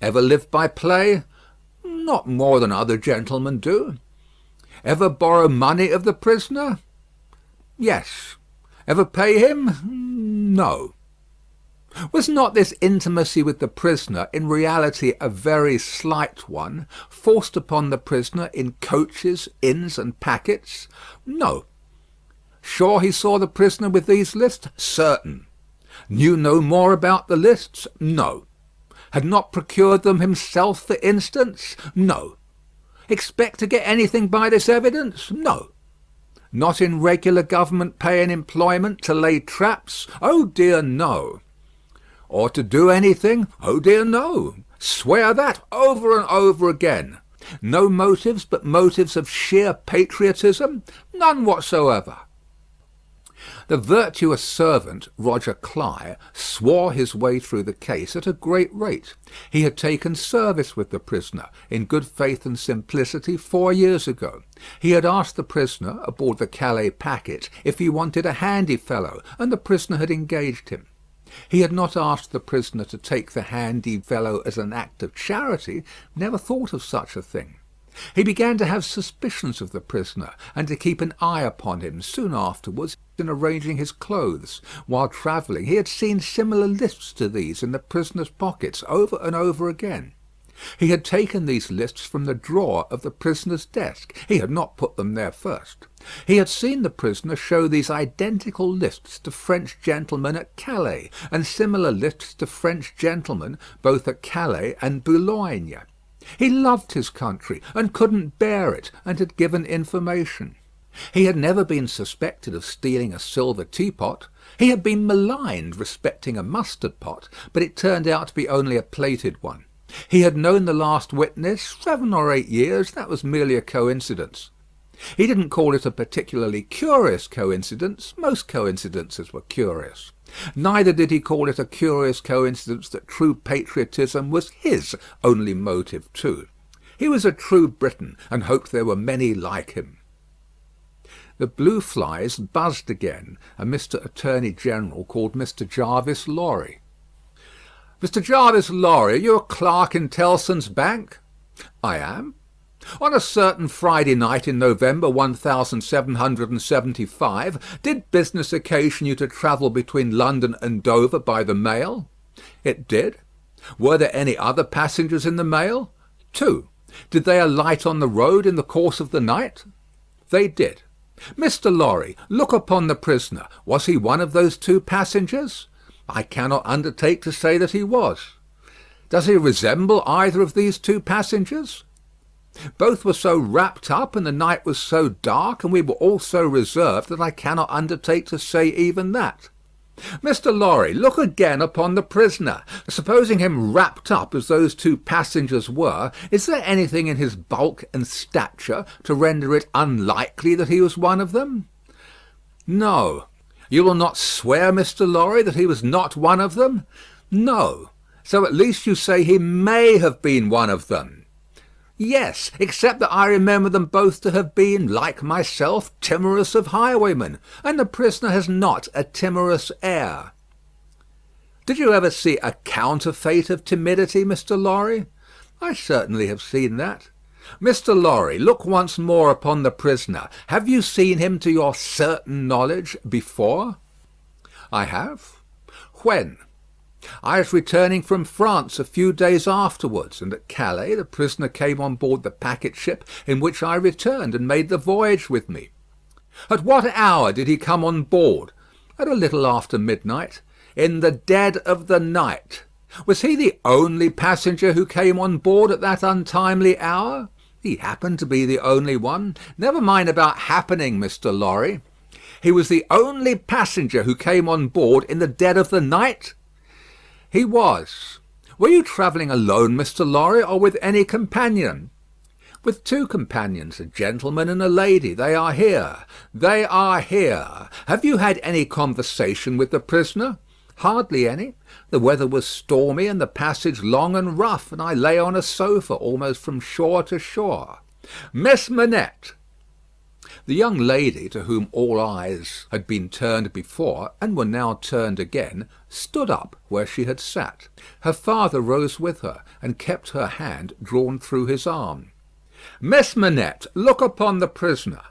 "Ever lived by play?" "Not more than other gentlemen do." "Ever borrow money of the prisoner?" "Yes." "Ever pay him?" "No." Was not this intimacy with the prisoner in reality a very slight one, forced upon the prisoner in coaches, inns, and packets? "No." "Sure he saw the prisoner with these lists?" "Certain." "Knew no more about the lists?" "No." "Had not procured them himself, for instance?" "No." "Expect to get anything by this evidence?" "No." "Not in regular government pay and employment to lay traps?" "Oh dear, no." "Or to do anything?" "Oh dear, no." "Swear that over and over again." "No motives but motives of sheer patriotism?" "None whatsoever." The virtuous servant, Roger Cly, swore his way through the case at a great rate. He had taken service with the prisoner, in good faith and simplicity, 4 years ago. He had asked the prisoner, aboard the Calais packet, if he wanted a handy fellow, and the prisoner had engaged him. He had not asked the prisoner to take the handy fellow as an act of charity, never thought of such a thing. He began to have suspicions of the prisoner, and to keep an eye upon him soon afterwards in arranging his clothes. While travelling he had seen similar lists to these in the prisoner's pockets over and over again. He had taken these lists from the drawer of the prisoner's desk. He had not put them there first. He had seen the prisoner show these identical lists to French gentlemen at Calais, and similar lists to French gentlemen both at Calais and Boulogne. He loved his country, and couldn't bear it, and had given information. He had never been suspected of stealing a silver teapot. He had been maligned respecting a mustard pot, but it turned out to be only a plated one. He had known the last witness 7 or 8 years. That was merely a coincidence. He didn't call it a particularly curious coincidence. Most coincidences were curious. Neither did he call it a curious coincidence that true patriotism was his only motive too. He was a true Briton, and hoped there were many like him. The blue flies buzzed again, and Mr. Attorney General called Mr. Jarvis Lorry. "Mr. Jarvis Lorry, are you a clerk in Tellson's Bank?" "I am." "On a certain Friday night in November 1775, did business occasion you to travel between London and Dover by the mail?" "It did." "Were there any other passengers in the mail?" "2. Did they alight on the road in the course of the night?" "They did." "Mr. Lorry, look upon the prisoner. Was he one of those 2 passengers?" "I cannot undertake to say that he was." "Does he resemble either of these 2 passengers?" "Both were so wrapped up, and the night was so dark, and we were all so reserved, that I cannot undertake to say even that." "Mr. Lorry, look again upon the prisoner. Supposing him wrapped up as those 2 passengers were, is there anything in his bulk and stature to render it unlikely that he was one of them?" "No." "You will not swear, Mr. Lorry, that he was not one of them?" "No." "So at least you say he may have been one of them?" "Yes, except that I remember them both to have been, like myself, timorous of highwaymen, and the prisoner has not a timorous air." "Did you ever see a counterfeit of timidity, Mr. Lorry?" "I certainly have seen that." "Mr. Lorry, look once more upon the prisoner. Have you seen him, to your certain knowledge, before?" "I have." "When?" "I was returning from France a few days afterwards, and at Calais the prisoner came on board the packet ship in which I returned, and made the voyage with me." "At what hour did he come on board?" "At a little after midnight." "In the dead of the night. Was he the only passenger who came on board at that untimely hour?" "He happened to be the only one." "Never mind about happening, Mr. Lorry. He was the only passenger who came on board in the dead of the night?" "He was." "Were you travelling alone, Mr. Lorry, or with any companion?" "With 2 companions, a gentleman and a lady. They are here." "They are here. Have you had any conversation with the prisoner?" "Hardly any. The weather was stormy and the passage long and rough, and I lay on a sofa almost from shore to shore." "Miss Manette." The young lady, to whom all eyes had been turned before, and were now turned again, stood up where she had sat. Her father rose with her, and kept her hand drawn through his arm. "Miss Manette, look upon the prisoner."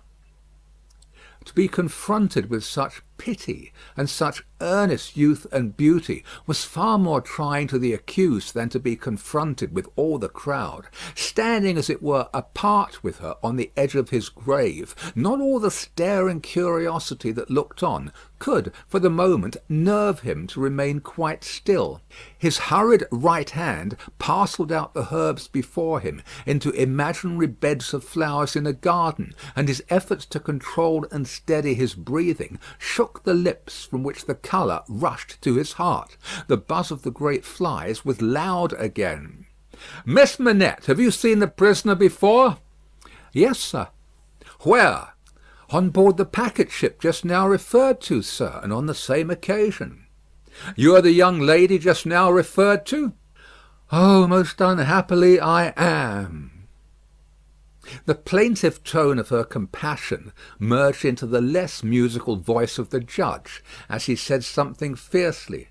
To be confronted with such pity and such earnest youth and beauty was far more trying to the accused than to be confronted with all the crowd, standing as it were apart with her on the edge of his grave. Not all the staring curiosity that looked on could for the moment nerve him to remain quite still. His hurried right hand parcelled out the herbs before him into imaginary beds of flowers in a garden, and his efforts to control and steady his breathing shook the lips from which the colour rushed to his heart. The buzz of the great flies was loud again. "Miss Manette, have you seen the prisoner before?" "Yes, sir." "Where?" "On board the packet ship just now referred to, sir, and on the same occasion." "You are the young lady just now referred to?" "Oh, most unhappily I am." The plaintive tone of her compassion merged into the less musical voice of the judge, as he said something fiercely.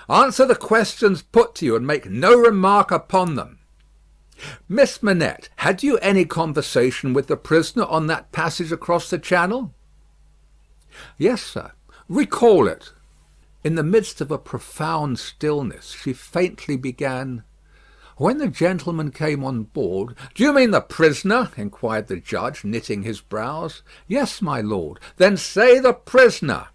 "Answer the questions put to you, and make no remark upon them. Miss Manette, had you any conversation with the prisoner on that passage across the channel?" "Yes, sir." "Recall it." In the midst of a profound stillness, she faintly began, "When the gentleman came on board—" "Do you mean the prisoner?" inquired the judge, knitting his brows. "Yes, my lord." "Then say the prisoner."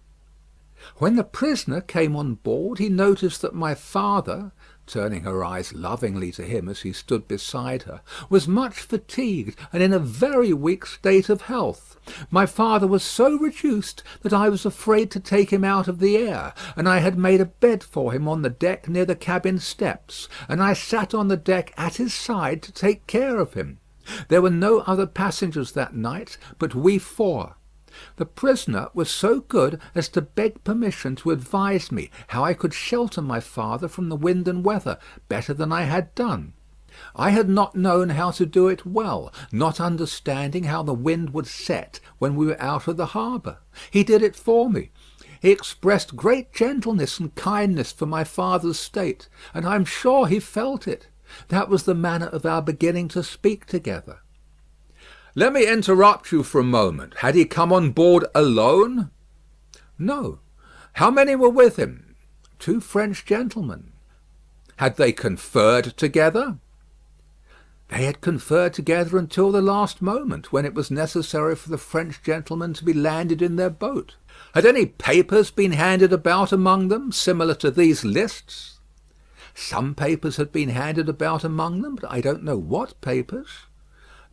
"When the prisoner came on board, he noticed that my father," turning her eyes lovingly to him as he stood beside her, "was much fatigued and in a very weak state of health. My father was so reduced that I was afraid to take him out of the air, and I had made a bed for him on the deck near the cabin steps, and I sat on the deck at his side to take care of him. There were no other passengers that night but we four. The prisoner was so good as to beg permission to advise me how I could shelter my father from the wind and weather better than I had done. I had not known how to do it well, not understanding how the wind would set when we were out of the harbour. He did it for me. He expressed great gentleness and kindness for my father's state, and I am sure he felt it. That was the manner of our beginning to speak together." "Let me interrupt you for a moment. Had he come on board alone?" "No." "How many were with him?" "2 French gentlemen." "Had they conferred together?" "They had conferred together until the last moment, when it was necessary for the French gentlemen to be landed in their boat." "Had any papers been handed about among them, similar to these lists?" "Some papers had been handed about among them, but I don't know what papers."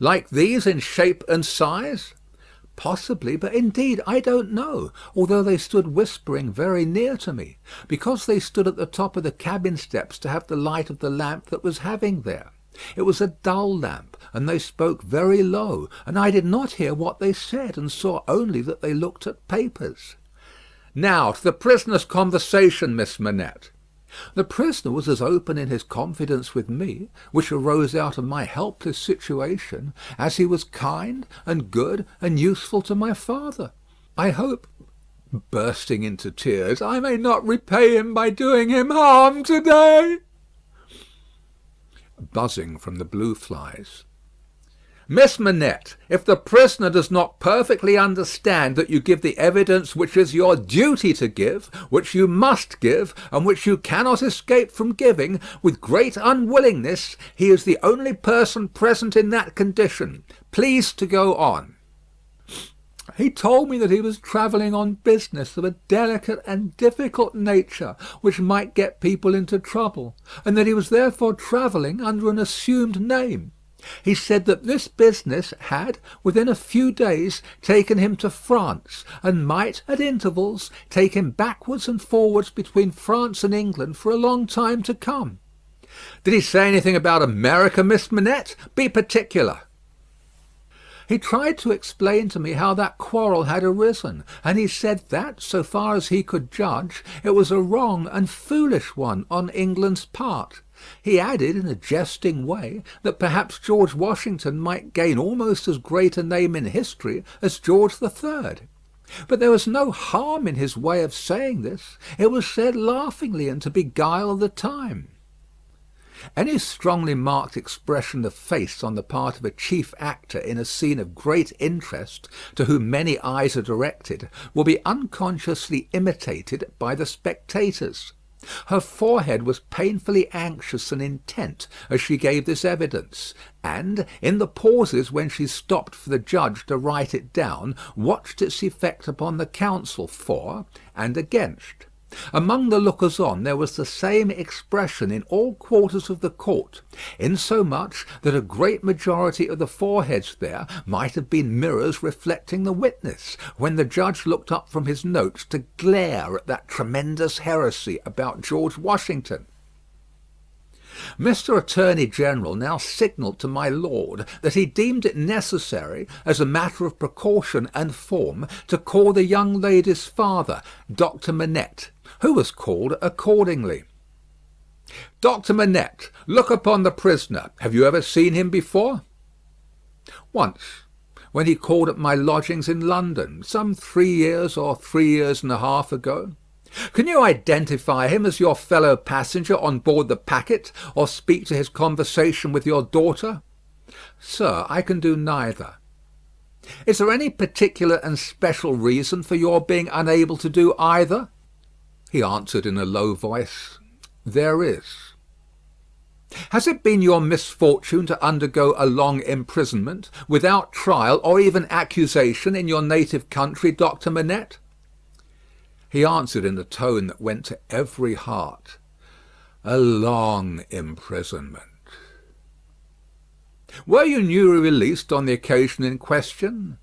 "Like these in shape and size?" "Possibly, but indeed I don't know, although they stood whispering very near to me, because they stood at the top of the cabin steps to have the light of the lamp that was having there. It was a dull lamp, and they spoke very low, and I did not hear what they said, and saw only that they looked at papers." "Now to the prisoner's conversation, Miss Manette." "The prisoner was as open in his confidence with me, which arose out of my helpless situation, as he was kind and good and useful to my father. I hope," bursting into tears, "I may not repay him by doing him harm to-day." Buzzing from the blue flies. "Miss Manette, if the prisoner does not perfectly understand that you give the evidence which is your duty to give, which you must give, and which you cannot escape from giving, with great unwillingness, he is the only person present in that condition. Please to go on." "He told me that he was travelling on business of a delicate and difficult nature, which might get people into trouble, and that he was therefore travelling under an assumed name. He said that this business had, within a few days, taken him to France, and might, at intervals, take him backwards and forwards between France and England for a long time to come." "Did he say anything about America, Miss Manette? Be particular." He tried to explain to me how that quarrel had arisen, and he said that, so far as he could judge, it was a wrong and foolish one on England's part. He added in a jesting way that perhaps George Washington might gain almost as great a name in history as George III. But there was no harm in his way of saying this. It was said laughingly and to beguile the time. Any strongly marked expression of face on the part of a chief actor in a scene of great interest, to whom many eyes are directed, will be unconsciously imitated by the spectators. Her forehead was painfully anxious and intent as she gave this evidence, and, in the pauses when she stopped for the judge to write it down, watched its effect upon the counsel for and against. Among the lookers-on there was the same expression in all quarters of the court, insomuch that a great majority of the foreheads there might have been mirrors reflecting the witness, when the judge looked up from his notes to glare at that tremendous heresy about George Washington. Mr. Attorney General now signalled to my lord that he deemed it necessary, as a matter of precaution and form, to call the young lady's father, Dr. Manette, who was called accordingly. "Dr. Manette, look upon the prisoner. Have you ever seen him before?" "Once, when he called at my lodgings in London, some 3 years or 3 years and a half ago." "Can you identify him as your fellow passenger on board the packet, or speak to his conversation with your daughter?" "Sir, I can do neither." "Is there any particular and special reason for your being unable to do either?" He answered in a low voice, "There is." "Has it been your misfortune to undergo a long imprisonment, without trial or even accusation, in your native country, Dr. Manette?" He answered in a tone that went to every heart, "A long imprisonment." "Were you newly released on the occasion in question?"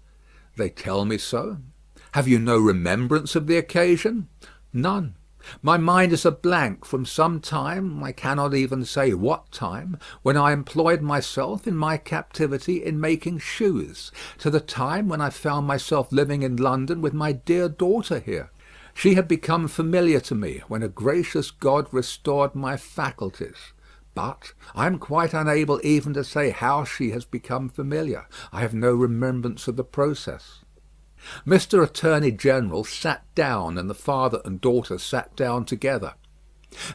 "They tell me so." "Have you no remembrance of the occasion?" "None. My mind is a blank from some time, I cannot even say what time, when I employed myself in my captivity in making shoes, to the time when I found myself living in London with my dear daughter here. She had become familiar to me when a gracious God restored my faculties. But I am quite unable even to say how she has become familiar. I have no remembrance of the process." Mr. Attorney General sat down, and the father and daughter sat down together.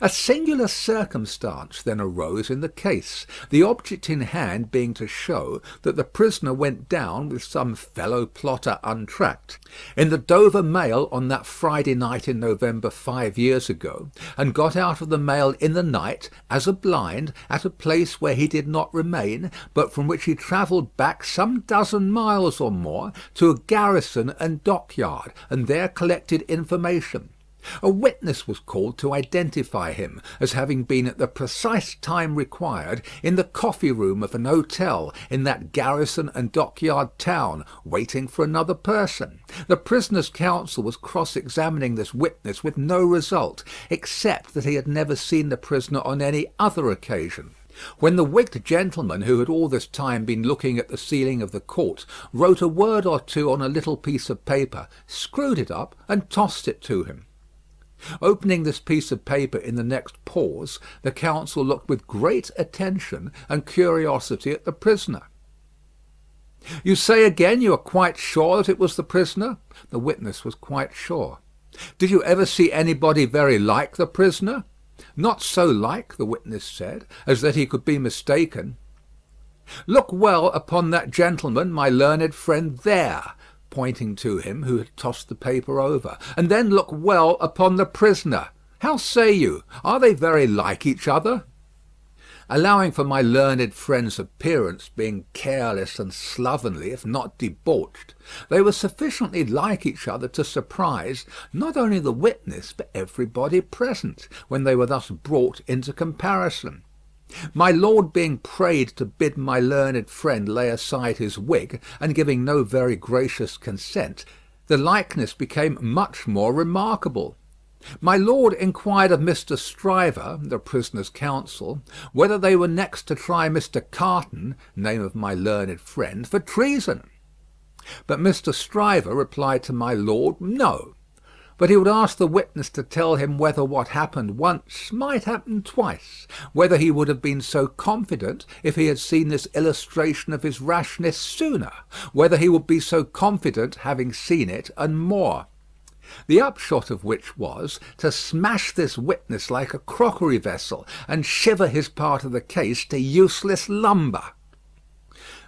A singular circumstance then arose in the case, the object in hand being to show that the prisoner went down with some fellow plotter untracked, in the Dover mail on that Friday night in November 5 years ago, and got out of the mail in the night, as a blind, at a place where he did not remain, but from which he travelled back some dozen miles or more to a garrison and dockyard, and there collected information. A witness was called to identify him as having been at the precise time required in the coffee room of an hotel in that garrison and dockyard town, waiting for another person. The prisoner's counsel was cross-examining this witness with no result, except that he had never seen the prisoner on any other occasion, when the wigged gentleman, who had all this time been looking at the ceiling of the court, wrote a word or two on a little piece of paper, screwed it up, and tossed it to him. Opening this piece of paper in the next pause, the counsel looked with great attention and curiosity at the prisoner. "You say again you are quite sure that it was the prisoner?" The witness was quite sure. "Did you ever see anybody very like the prisoner?" "Not so like," the witness said, "as that he could be mistaken." "Look well upon that gentleman, my learned friend, there," pointing to him who had tossed the paper over, "and then look well upon the prisoner. How say you? Are they very like each other?" Allowing for my learned friend's appearance being careless and slovenly, if not debauched, they were sufficiently like each other to surprise not only the witness but everybody present, when they were thus brought into comparison. My lord being prayed to bid my learned friend lay aside his wig, and giving no very gracious consent, the likeness became much more remarkable. My lord inquired of Mr. Stryver, the prisoner's counsel, whether they were next to try Mr. Carton, name of my learned friend, for treason. But Mr. Stryver replied to my lord, no. But he would ask the witness to tell him whether what happened once might happen twice, whether he would have been so confident if he had seen this illustration of his rashness sooner, whether he would be so confident having seen it and more. The upshot of which was to smash this witness like a crockery vessel, and shiver his part of the case to useless lumber.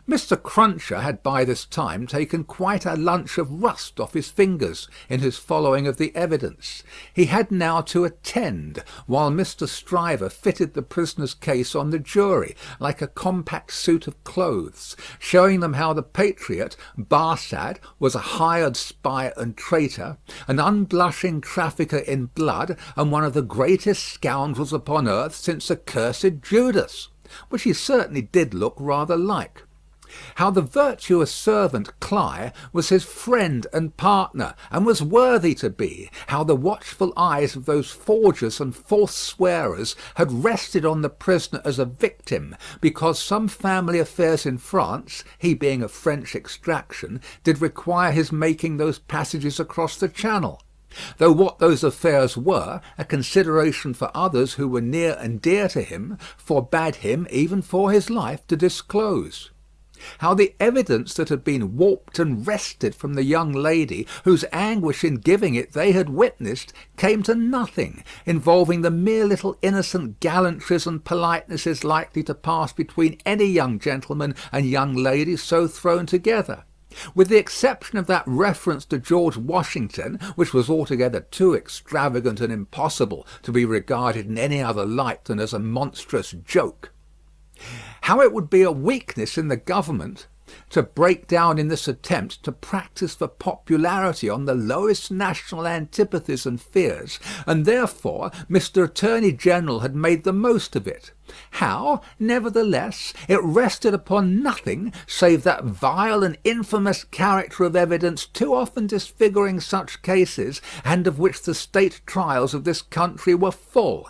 Mr. Cruncher had by this time taken quite a lunch of rust off his fingers in his following of the evidence. He had now to attend, while Mr. Stryver fitted the prisoner's case on the jury, like a compact suit of clothes, showing them how the patriot, Barsad, was a hired spy and traitor, an unblushing trafficker in blood, and one of the greatest scoundrels upon earth since accursed Judas, which he certainly did look rather like. How the virtuous servant Cly was his friend and partner, and was worthy to be. How the watchful eyes of those forgers and false swearers had rested on the prisoner as a victim, because some family affairs in France, he being of French extraction, did require his making those passages across the Channel. Though what those affairs were, a consideration for others who were near and dear to him, forbade him, even for his life, to disclose. How the evidence that had been warped and wrested from the young lady, whose anguish in giving it they had witnessed, came to nothing, involving the mere little innocent gallantries and politenesses likely to pass between any young gentleman and young lady so thrown together. With the exception of that reference to George Washington, which was altogether too extravagant and impossible to be regarded in any other light than as a monstrous joke. How it would be a weakness in the government to break down in this attempt to practise for popularity on the lowest national antipathies and fears, and therefore Mr. Attorney General had made the most of it. How, nevertheless, it rested upon nothing save that vile and infamous character of evidence too often disfiguring such cases, and of which the state trials of this country were full.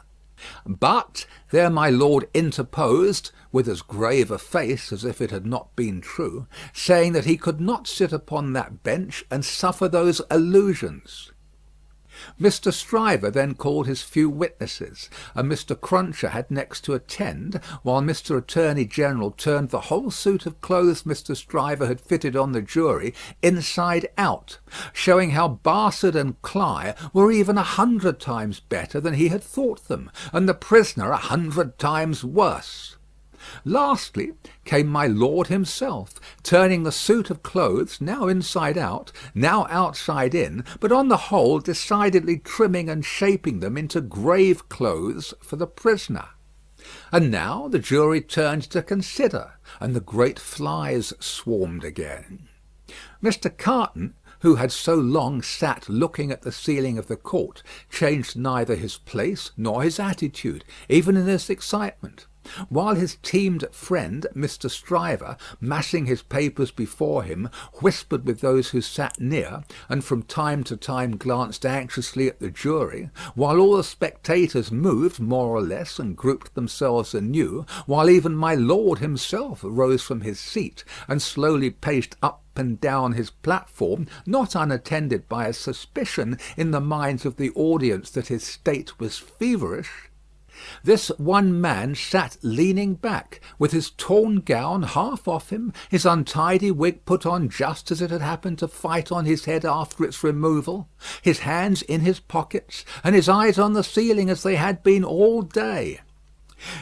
But there my lord interposed, with as grave a face as if it had not been true, saying that he could not sit upon that bench and suffer those allusions. Mr. Stryver then called his few witnesses, and Mr. Cruncher had next to attend, while Mr. Attorney General turned the whole suit of clothes Mr. Stryver had fitted on the jury inside out, showing how Barsad and Cly were even 100 times better than he had thought them, and the prisoner 100 times worse. Lastly came my lord himself, turning the suit of clothes, now inside out, now outside in, but on the whole decidedly trimming and shaping them into grave clothes for the prisoner. And now the jury turned to consider, and the great flies swarmed again. Mr. Carton, who had so long sat looking at the ceiling of the court, changed neither his place nor his attitude, even in this excitement. While his teamed friend, Mr. Stryver, massing his papers before him, whispered with those who sat near, and from time to time glanced anxiously at the jury, while all the spectators moved more or less and grouped themselves anew, while even my lord himself rose from his seat and slowly paced up and down his platform, not unattended by a suspicion in the minds of the audience that his state was feverish, this one man sat leaning back, with his torn gown half off him, his untidy wig put on just as it had happened to fight on his head after its removal, his hands in his pockets, and his eyes on the ceiling as they had been all day.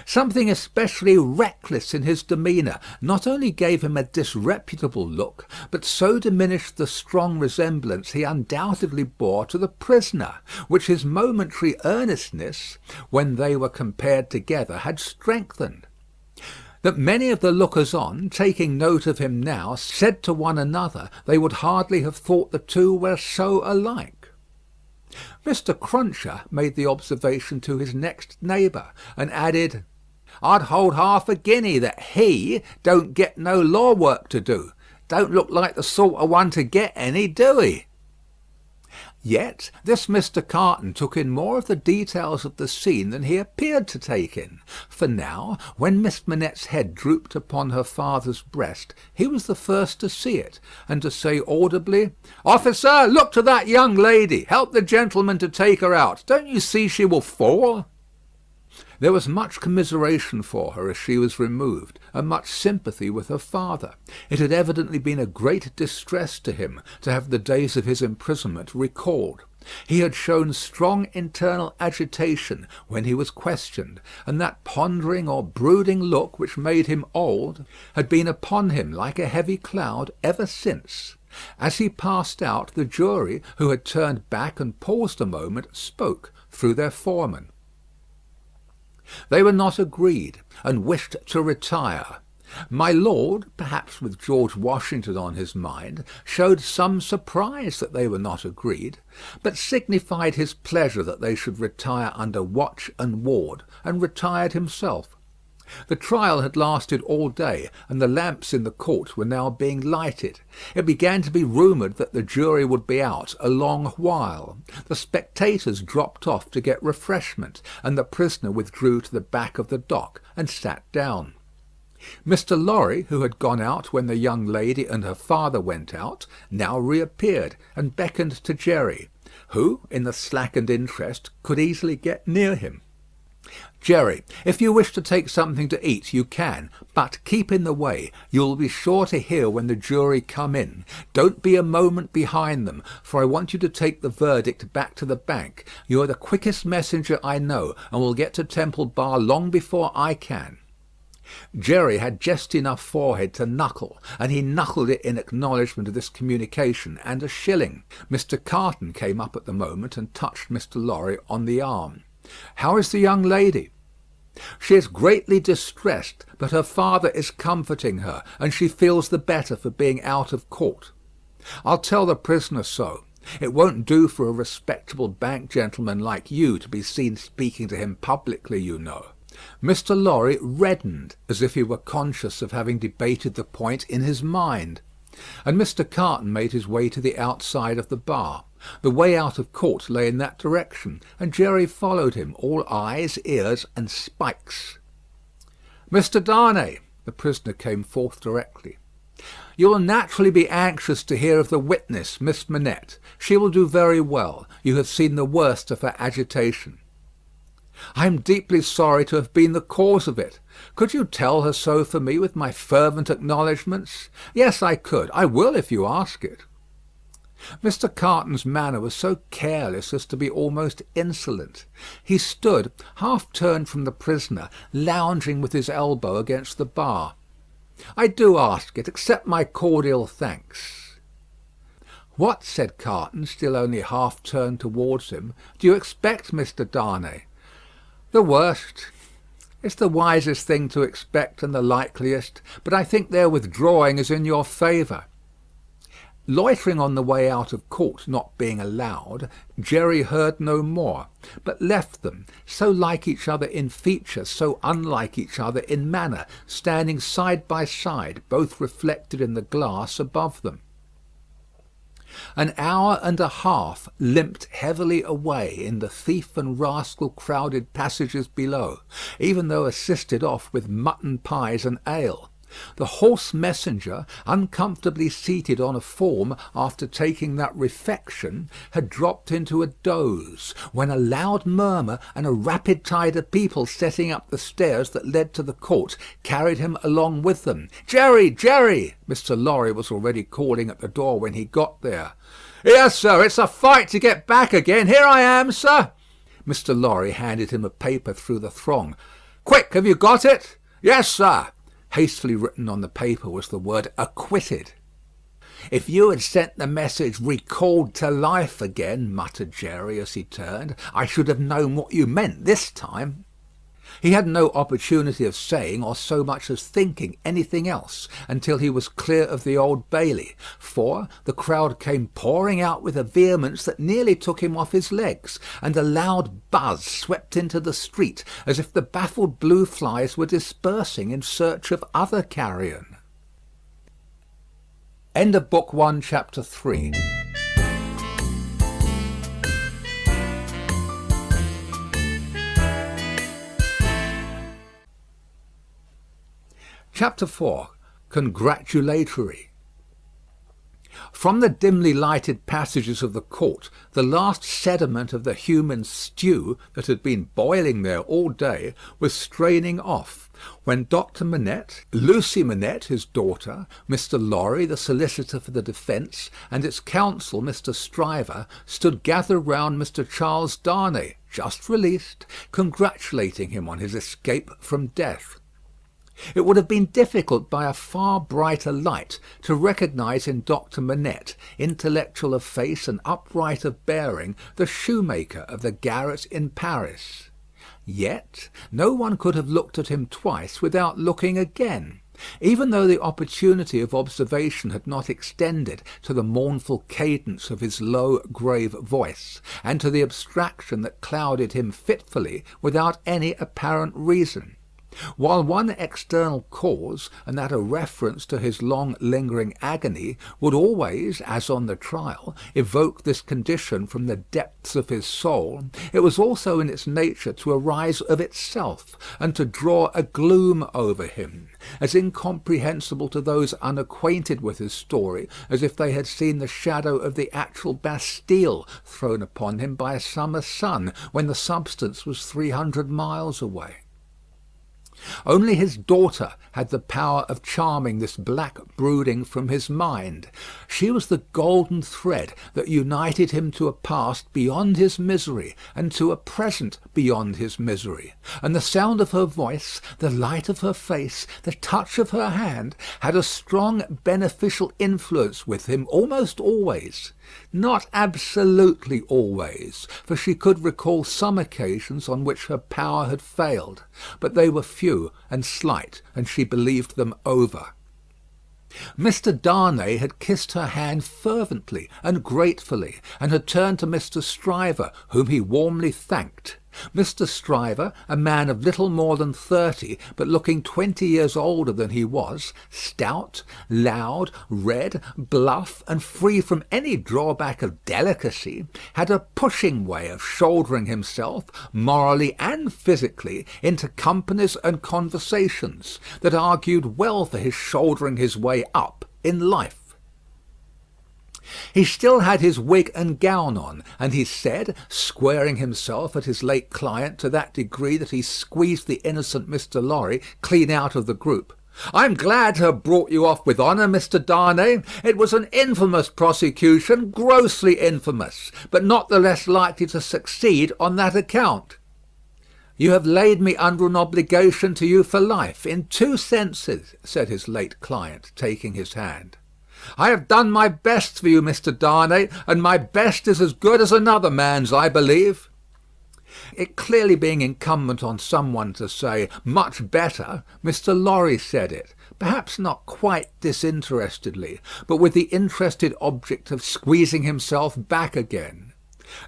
Something especially reckless in his demeanour not only gave him a disreputable look, but so diminished the strong resemblance he undoubtedly bore to the prisoner, which his momentary earnestness, when they were compared together, had strengthened. That many of the lookers-on, taking note of him now, said to one another they would hardly have thought the two were so alike. Mr. Cruncher made the observation to his next neighbour, and added, "I'd hold half a guinea that he don't get no law work to do. Don't look like the sort of one to get any, do he?" Yet this Mr. Carton took in more of the details of the scene than he appeared to take in; for now, when Miss Manette's head drooped upon her father's breast, he was the first to see it, and to say audibly, "Officer, look to that young lady. Help the gentleman to take her out. Don't you see she will fall?" There was much commiseration for her as she was removed, and much sympathy with her father. It had evidently been a great distress to him to have the days of his imprisonment recalled. He had shown strong internal agitation when he was questioned, and that pondering or brooding look which made him old had been upon him like a heavy cloud ever since. As he passed out, the jury, who had turned back and paused a moment, spoke through their foreman. They were not agreed, and wished to retire. My lord, perhaps with George Washington on his mind, showed some surprise that they were not agreed, but signified his pleasure that they should retire under watch and ward, and retired himself. The trial had lasted all day, and the lamps in the court were now being lighted. It began to be rumoured that the jury would be out a long while. The spectators dropped off to get refreshment, and the prisoner withdrew to the back of the dock and sat down. Mr. Lorry, who had gone out when the young lady and her father went out, now reappeared and beckoned to Jerry, who, in the slackened interest, could easily get near him. "Jerry, if you wish to take something to eat, you can, but keep in the way. You will be sure to hear when the jury come in. Don't be a moment behind them, for I want you to take the verdict back to the bank. You are the quickest messenger I know, and will get to Temple Bar long before I can." Jerry had just enough forehead to knuckle, and he knuckled it in acknowledgment of this communication and a shilling. Mr. Carton came up at the moment and touched Mr. Lorry on the arm. "How is the young lady?" "She is greatly distressed, but her father is comforting her, and she feels the better for being out of court. I'll tell the prisoner so. It won't do for a respectable bank gentleman like you to be seen speaking to him publicly, you know." Mr. Lorry reddened, as if he were conscious of having debated the point in his mind, and Mr. Carton made his way to the outside of the bar. The way out of court lay in that direction, and Jerry followed him, all eyes, ears, and spikes. "Mr. Darnay," the prisoner came forth directly, "you will naturally be anxious to hear of the witness, Miss Manette. She will do very well. You have seen the worst of her agitation." "I am deeply sorry to have been the cause of it. Could you tell her so for me with my fervent acknowledgments?" "Yes, I could. I will if you ask it." Mr. Carton's manner was so careless as to be almost insolent. He stood, half turned from the prisoner, lounging with his elbow against the bar. "I do ask it. Accept my cordial thanks." "What," said Carton, still only half turned towards him, "do you expect, Mr. Darnay?" "The worst. It's the wisest thing to expect, and the likeliest. But I think their withdrawing is in your favour." Loitering on the way out of court not being allowed, Jerry heard no more, but left them, so like each other in feature, so unlike each other in manner, standing side by side, both reflected in the glass above them. An hour and a half limped heavily away in the thief and rascal crowded passages below, even though assisted off with mutton pies and ale. The horse messenger, uncomfortably seated on a form after taking that refection, had dropped into a doze, when a loud murmur and a rapid tide of people setting up the stairs that led to the court carried him along with them. "Jerry! Jerry!" Mr. Lorry was already calling at the door when he got there. "Yes, sir. It's a fight to get back again. Here I am, sir." Mr. Lorry handed him a paper through the throng. "Quick, have you got it?" "Yes, sir." Hastily written on the paper was the word "acquitted." "If you had sent the message 'recalled to life' again," muttered Jerry as he turned, "I should have known what you meant this time." He had no opportunity of saying, or so much as thinking, anything else, until he was clear of the Old Bailey, for the crowd came pouring out with a vehemence that nearly took him off his legs, and a loud buzz swept into the street, as if the baffled blue flies were dispersing in search of other carrion. End of Book 1, Chapter 3. Chapter 4. Congratulatory. From the dimly lighted passages of the court, the last sediment of the human stew that had been boiling there all day was straining off, when Dr. Manette, Lucie Manette, his daughter, Mr. Lorry, the solicitor for the defence, and its counsel, Mr. Stryver, stood gathered round Mr. Charles Darnay, just released, congratulating him on his escape from death. It would have been difficult by a far brighter light to recognise in Dr. Manette, intellectual of face and upright of bearing, the shoemaker of the garret in Paris. Yet no one could have looked at him twice without looking again, even though the opportunity of observation had not extended to the mournful cadence of his low, grave voice, and to the abstraction that clouded him fitfully without any apparent reason. While one external cause, and that a reference to his long lingering agony, would always, as on the trial, evoke this condition from the depths of his soul, it was also in its nature to arise of itself, and to draw a gloom over him, as incomprehensible to those unacquainted with his story as if they had seen the shadow of the actual Bastille thrown upon him by a summer sun, when the substance was 300 miles away. Only his daughter had the power of charming this black brooding from his mind. She was the golden thread that united him to a past beyond his misery, and to a present beyond his misery; and the sound of her voice, the light of her face, the touch of her hand, had a strong beneficial influence with him almost always. Not absolutely always, for she could recall some occasions on which her power had failed, but they were few and slight, and she believed them over. Mr. Darnay had kissed her hand fervently and gratefully, and had turned to Mr. Stryver, whom he warmly thanked. Mr. Stryver, a man of little more than 30, but looking 20 years older than he was, stout, loud, red, bluff, and free from any drawback of delicacy, had a pushing way of shouldering himself, morally and physically, into companies and conversations, that argued well for his shouldering his way up in life. He still had his wig and gown on, and he said, squaring himself at his late client to that degree that he squeezed the innocent Mr. Lorry clean out of the group, "I'm glad to have brought you off with honour, Mr. Darnay. It was an infamous prosecution, grossly infamous, but not the less likely to succeed on that account." "You have laid me under an obligation to you for life, in 2 senses," said his late client, taking his hand. "I have done my best for you, Mr. Darnay, and my best is as good as another man's, I believe." It clearly being incumbent on some one to say "much better," Mr. Lorry said it, perhaps not quite disinterestedly, but with the interested object of squeezing himself back again.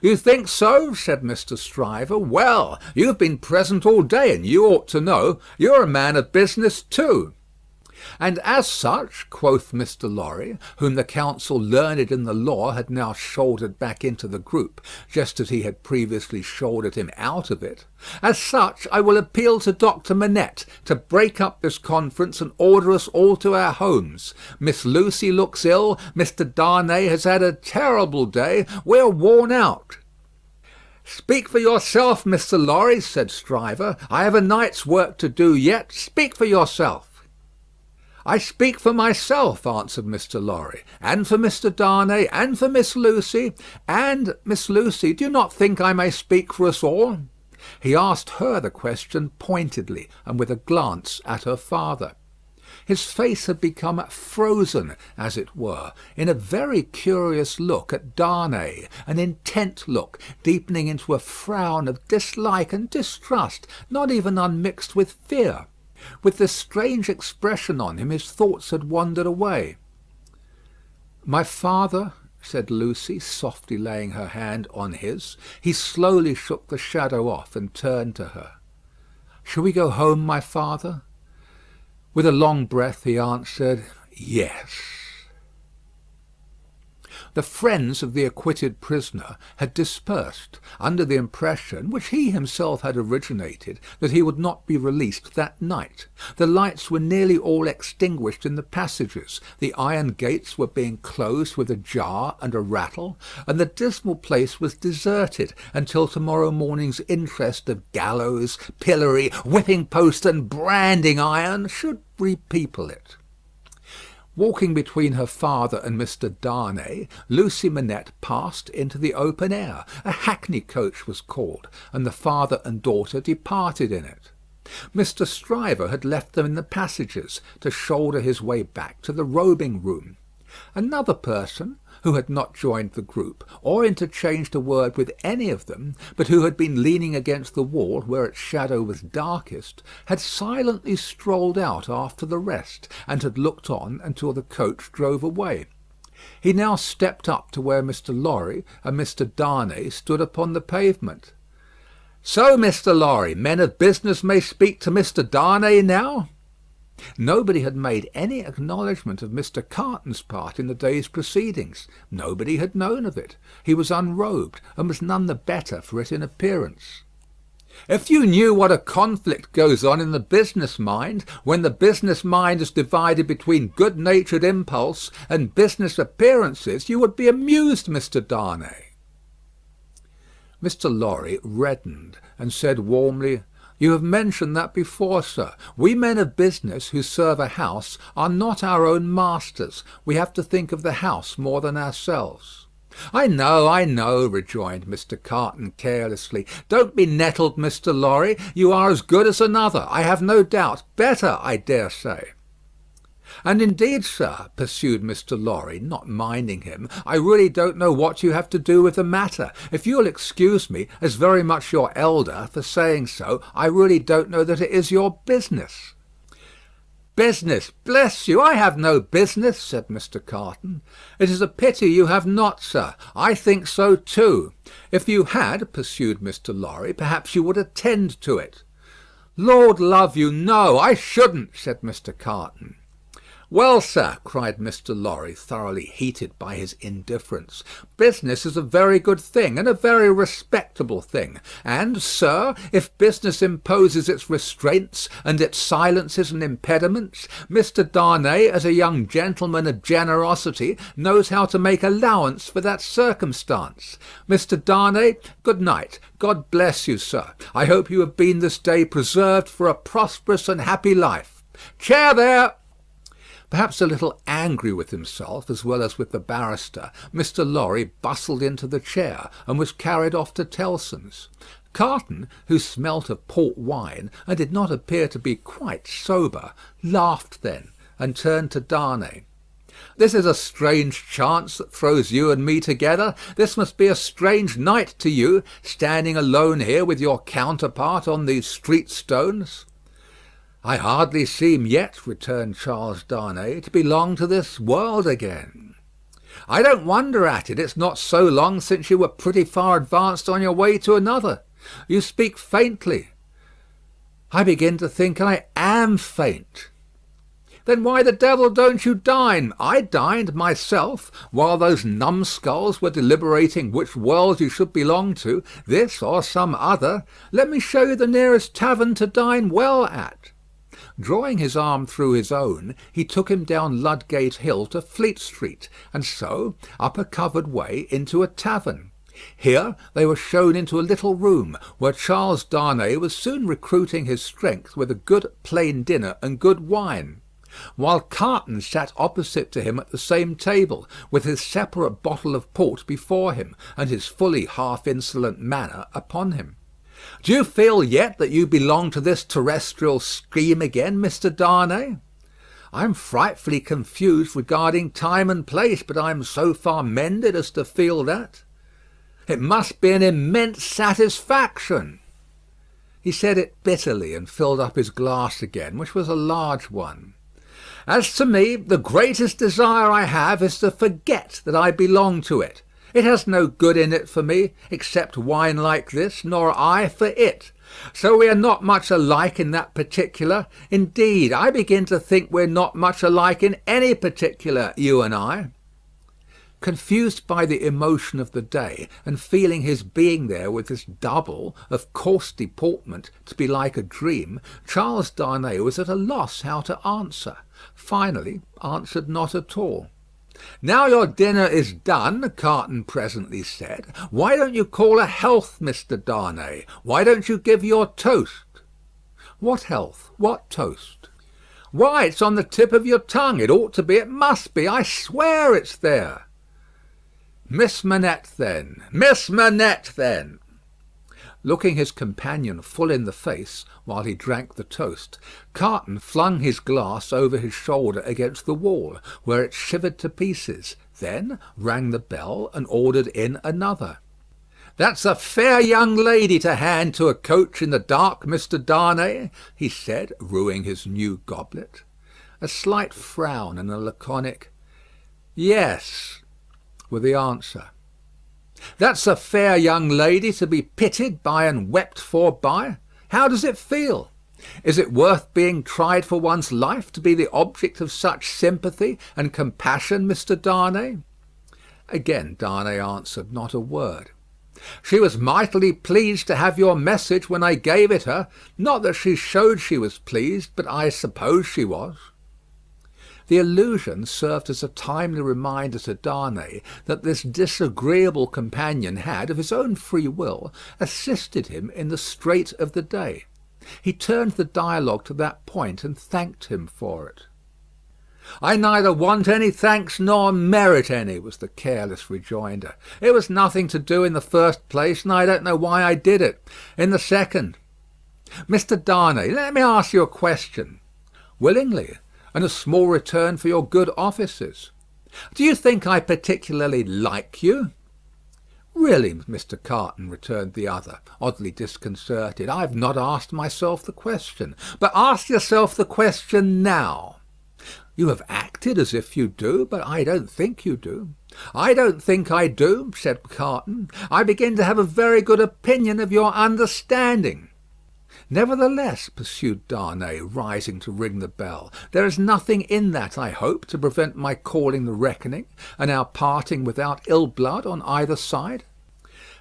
"You think so?" said Mr. Stryver. "Well, you've been present all day, and you ought to know. You're a man of business too." "And as such," quoth Mr. Lorry, whom the counsel learned in the law had now shouldered back into the group, just as he had previously shouldered him out of it, "as such I will appeal to Dr. Manette to break up this conference and order us all to our homes. Miss Lucie looks ill. Mr. Darnay has had a terrible day. We're worn out." "Speak for yourself, Mr. Lorry," said Stryver. "I have a night's work to do yet. Speak for yourself." "I speak for myself," answered Mr. Lorry, "and for Mr. Darnay, and for Miss Lucie, and, Miss Lucie, do you not think I may speak for us all?" He asked her the question pointedly, and with a glance at her father. His face had become frozen, as it were, in a very curious look at Darnay, an intent look, deepening into a frown of dislike and distrust, not even unmixed with fear. With this strange expression on him, his thoughts had wandered away. "My father," said Lucie, softly laying her hand on his. He slowly shook the shadow off and turned to her. "Shall we go home, my father?" With a long breath he answered, "Yes." The friends of the acquitted prisoner had dispersed, under the impression, which he himself had originated, that he would not be released that night. The lights were nearly all extinguished in the passages, the iron gates were being closed with a jar and a rattle, and the dismal place was deserted until to-morrow morning's interest of gallows, pillory, whipping post, and branding iron should repeople it. Walking between her father and Mr. Darnay, Lucie Manette passed into the open air. A hackney coach was called, and the father and daughter departed in it. Mr. Stryver had left them in the passages to shoulder his way back to the robing room. Another person, who had not joined the group, or interchanged a word with any of them, but who had been leaning against the wall where its shadow was darkest, had silently strolled out after the rest, and had looked on until the coach drove away. He now stepped up to where Mr. Lorry and Mr. Darnay stood upon the pavement. "So, Mr. Lorry, men of business may speak to Mr. Darnay now?" Nobody had made any acknowledgment of Mr. Carton's part in the day's proceedings. Nobody had known of it. He was unrobed, and was none the better for it in appearance. "If you knew what a conflict goes on in the business mind, when the business mind is divided between good-natured impulse and business appearances, you would be amused, Mr. Darnay." Mr. Lorry reddened, and said warmly, "You have mentioned that before, sir. We men of business who serve a house are not our own masters. We have to think of the house more than ourselves." I know," rejoined Mr. Carton carelessly. "Don't be nettled, Mr. Lorry. You are as good as another, I have no doubt. Better, I dare say." "And indeed, sir," pursued Mr. Lorry, not minding him, "I really don't know what you have to do with the matter. If you'll excuse me, as very much your elder, for saying so, I really don't know that it is your business." "Business! Bless you, I have no business," said Mr. Carton. "It is a pity you have not, sir. I think so too. If you had," pursued Mr. Lorry, "perhaps you would attend to it." "Lord love you, no, I shouldn't," said Mr. Carton. "Well, sir," cried Mr. Lorry, thoroughly heated by his indifference, "business is a very good thing, and a very respectable thing; and, sir, if business imposes its restraints and its silences and impediments, Mr. Darnay, as a young gentleman of generosity, knows how to make allowance for that circumstance. Mr. Darnay, good night. God bless you, sir. I hope you have been this day preserved for a prosperous and happy life. Chair there!" Perhaps a little angry with himself as well as with the barrister, Mr. Lorry bustled into the chair, and was carried off to Tellson's. Carton, who smelt of port wine, and did not appear to be quite sober, laughed then, and turned to Darnay. "This is a strange chance that throws you and me together. This must be a strange night to you, standing alone here with your counterpart on these street stones." "I hardly seem yet," returned Charles Darnay, "to belong to this world again." "I don't wonder at it. It's not so long since you were pretty far advanced on your way to another. You speak faintly." "I begin to think I am faint." "Then why the devil don't you dine? I dined myself, while those numbskulls were deliberating which world you should belong to, this or some other. Let me show you the nearest tavern to dine well at." Drawing his arm through his own, he took him down Ludgate Hill to Fleet Street, and so up a covered way into a tavern. Here they were shown into a little room, where Charles Darnay was soon recruiting his strength with a good plain dinner and good wine, while Carton sat opposite to him at the same table, with his separate bottle of port before him, and his fully half-insolent manner upon him. "Do you feel yet that you belong to this terrestrial scheme again, Mr. Darnay?" "I am frightfully confused regarding time and place, but I am so far mended as to feel that." "It must be an immense satisfaction." He said it bitterly, and filled up his glass again, which was a large one. "As to me, the greatest desire I have is to forget that I belong to it. It has no good in it for me, except wine like this, nor I for it. So we are not much alike in that particular. Indeed, I begin to think we're not much alike in any particular, you and I." Confused by the emotion of the day, and feeling his being there with this double of coarse deportment to be like a dream, Charles Darnay was at a loss how to answer. Finally answered not at all. "Now your dinner is done," Carton presently said, "why don't you call a health, Mr. Darnay? Why don't you give your toast?" "What health? What toast?" "Why, it's on the tip of your tongue. It ought to be. It must be. I swear it's there." "Miss Manette, then. Miss Manette, then." Looking his companion full in the face while he drank the toast, Carton flung his glass over his shoulder against the wall, where it shivered to pieces, then rang the bell and ordered in another. "That's a fair young lady to hand to a coach in the dark, Mr. Darnay," he said, rueing his new goblet. A slight frown and a laconic "Yes," were the answer. "That's a fair young lady to be pitied by and wept for by. How does it feel? Is it worth being tried for one's life to be the object of such sympathy and compassion, Mr. Darnay?" Again Darnay answered not a word. "She was mightily pleased to have your message when I gave it her. Not that she showed she was pleased, but I suppose she was." The allusion served as a timely reminder to Darnay that this disagreeable companion had, of his own free will, assisted him in the strait of the day. He turned the dialogue to that point and thanked him for it. "I neither want any thanks nor merit any," was the careless rejoinder. "It was nothing to do in the first place, and I don't know why I did it. In the second, Mr. Darnay, let me ask you a question." "Willingly, and a small return for your good offices." "Do you think I particularly like you?" "Really, Mr. Carton," returned the other, oddly disconcerted, "I have not asked myself the question." "But ask yourself the question now." "You have acted as if you do, but I don't think you do." "I don't think I do," said Carton. "I begin to have a very good opinion of your understanding." "Nevertheless," pursued Darnay, rising to ring the bell, "there is nothing in that, I hope, to prevent my calling the reckoning, and our parting without ill blood on either side?"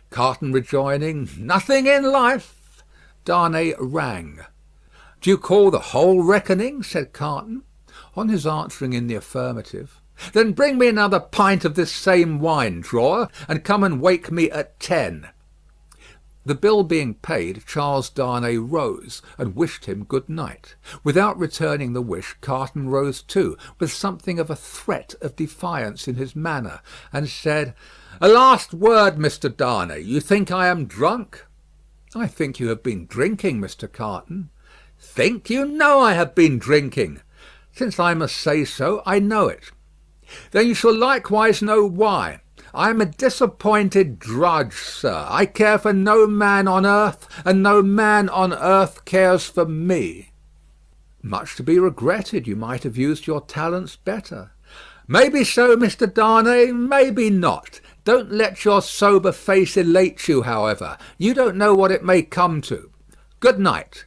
Carton rejoining, "Nothing in life," Darnay rang. "Do you call the whole reckoning?" said Carton. On his answering in the affirmative, "Then bring me another pint of this same wine, drawer, and come and wake me at 10." The bill being paid, Charles Darnay rose and wished him good night. Without returning the wish, Carton rose too, with something of a threat of defiance in his manner, and said, "A last word, Mr. Darnay. You think I am drunk?" "I think you have been drinking, Mr. Carton." "Think! You know I have been drinking." "Since I must say so, I know it." "Then you shall likewise know why. I am a disappointed drudge, sir. I care for no man on earth, and no man on earth cares for me." "Much to be regretted. You might have used your talents better." "Maybe so, Mr. Darnay, maybe not. Don't let your sober face elate you, however. You don't know what it may come to. Good night."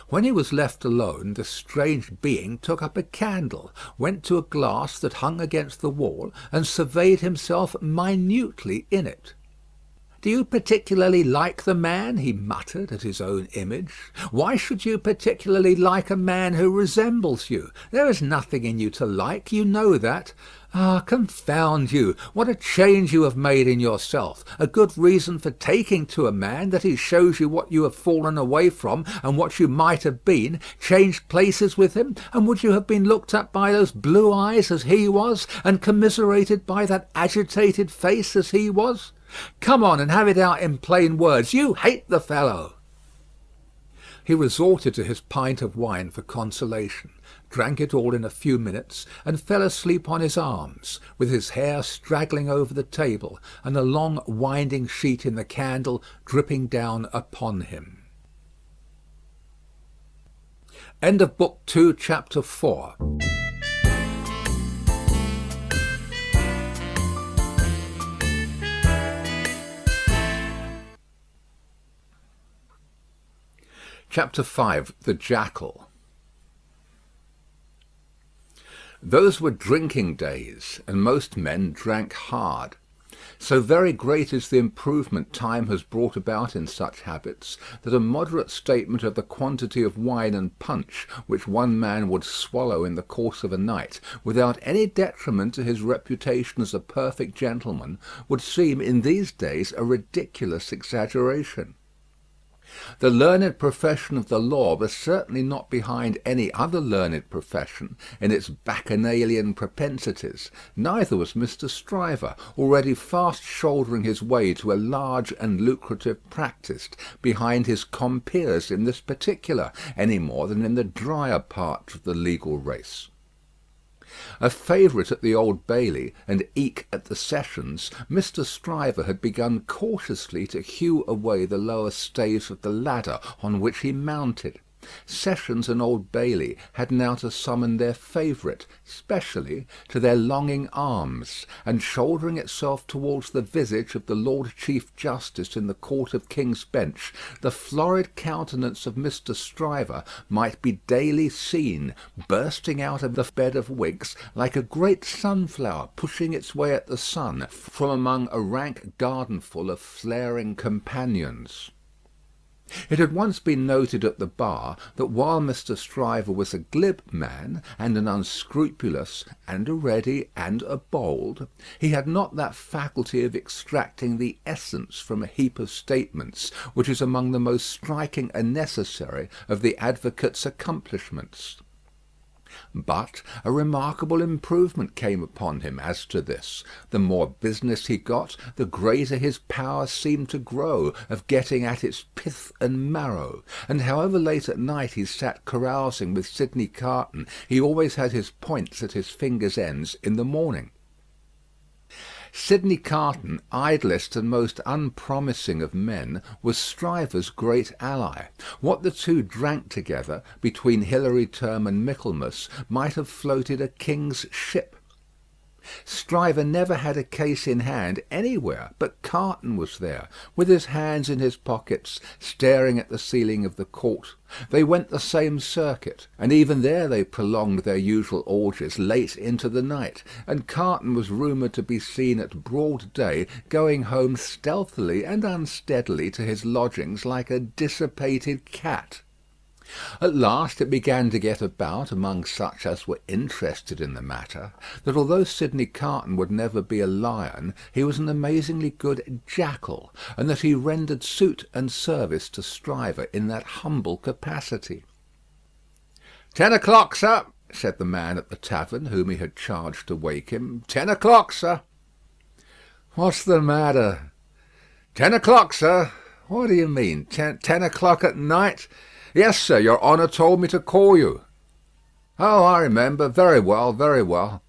When he was left alone, the strange being took up a candle, went to a glass that hung against the wall, and surveyed himself minutely in it. "Do you particularly like the man?" he muttered at his own image. "Why should you particularly like a man who resembles you? There is nothing in you to like, you know that. Ah, confound you! What a change you have made in yourself! A good reason for taking to a man, that he shows you what you have fallen away from, and what you might have been. Change places with him, and would you have been looked at by those blue eyes as he was, and commiserated by that agitated face as he was? Come on, and have it out in plain words. You hate the fellow." He resorted to his pint of wine for consolation, drank it all in a few minutes, and fell asleep on his arms, with his hair straggling over the table, and a long winding sheet in the candle dripping down upon him. End of Book 2, Chapter 4. Chapter 5. The Jackal. Those were drinking days, and most men drank hard. So very great is the improvement time has brought about in such habits, that a moderate statement of the quantity of wine and punch which one man would swallow in the course of a night, without any detriment to his reputation as a perfect gentleman, would seem in these days a ridiculous exaggeration. The learned profession of the law was certainly not behind any other learned profession in its bacchanalian propensities, neither was Mr. Stryver, already fast shouldering his way to a large and lucrative practice, behind his compeers in this particular, any more than in the drier parts of the legal race. A favourite at the Old Bailey, and eke at the Sessions, Mr. Stryver had begun cautiously to hew away the lower staves of the ladder on which he mounted. Sessions and Old Bailey had now to summon their favourite, specially, to their longing arms, and shouldering itself towards the visage of the Lord Chief Justice in the Court of King's Bench, the florid countenance of Mr. Stryver might be daily seen, bursting out of the bed of wigs like a great sunflower pushing its way at the sun from among a rank gardenful of flaring companions. It had once been noted at the bar that while Mr. Stryver was a glib man, and an unscrupulous, and a ready, and a bold, he had not that faculty of extracting the essence from a heap of statements which is among the most striking and necessary of the advocate's accomplishments. But a remarkable improvement came upon him as to this. The more business he got, the greater his power seemed to grow of getting at its pith and marrow; and however late at night he sat carousing with Sidney Carton, he always had his points at his fingers' ends in the morning. Sidney Carton, idlest and most unpromising of men, was Stryver's great ally. What the two drank together, between Hilary Term and Michaelmas, might have floated a king's ship. Stryver never had a case in hand anywhere, but Carton was there, with his hands in his pockets, staring at the ceiling of the court. They went the same circuit, and even there they prolonged their usual orgies late into the night, and Carton was rumoured to be seen at broad day going home stealthily and unsteadily to his lodgings like a dissipated cat. At last it began to get about, among such as were interested in the matter, that although Sidney Carton would never be a lion, he was an amazingly good jackal, and that he rendered suit and service to Stryver in that humble capacity. 10 o'clock, sir," said the man at the tavern, whom he had charged to wake him. 10 o'clock, sir." "What's the matter?" 10 o'clock, sir." "What do you mean? 10 o'clock at night?" "Yes, sir. Your honour told me to call you." "Oh, I remember. Very well, very well."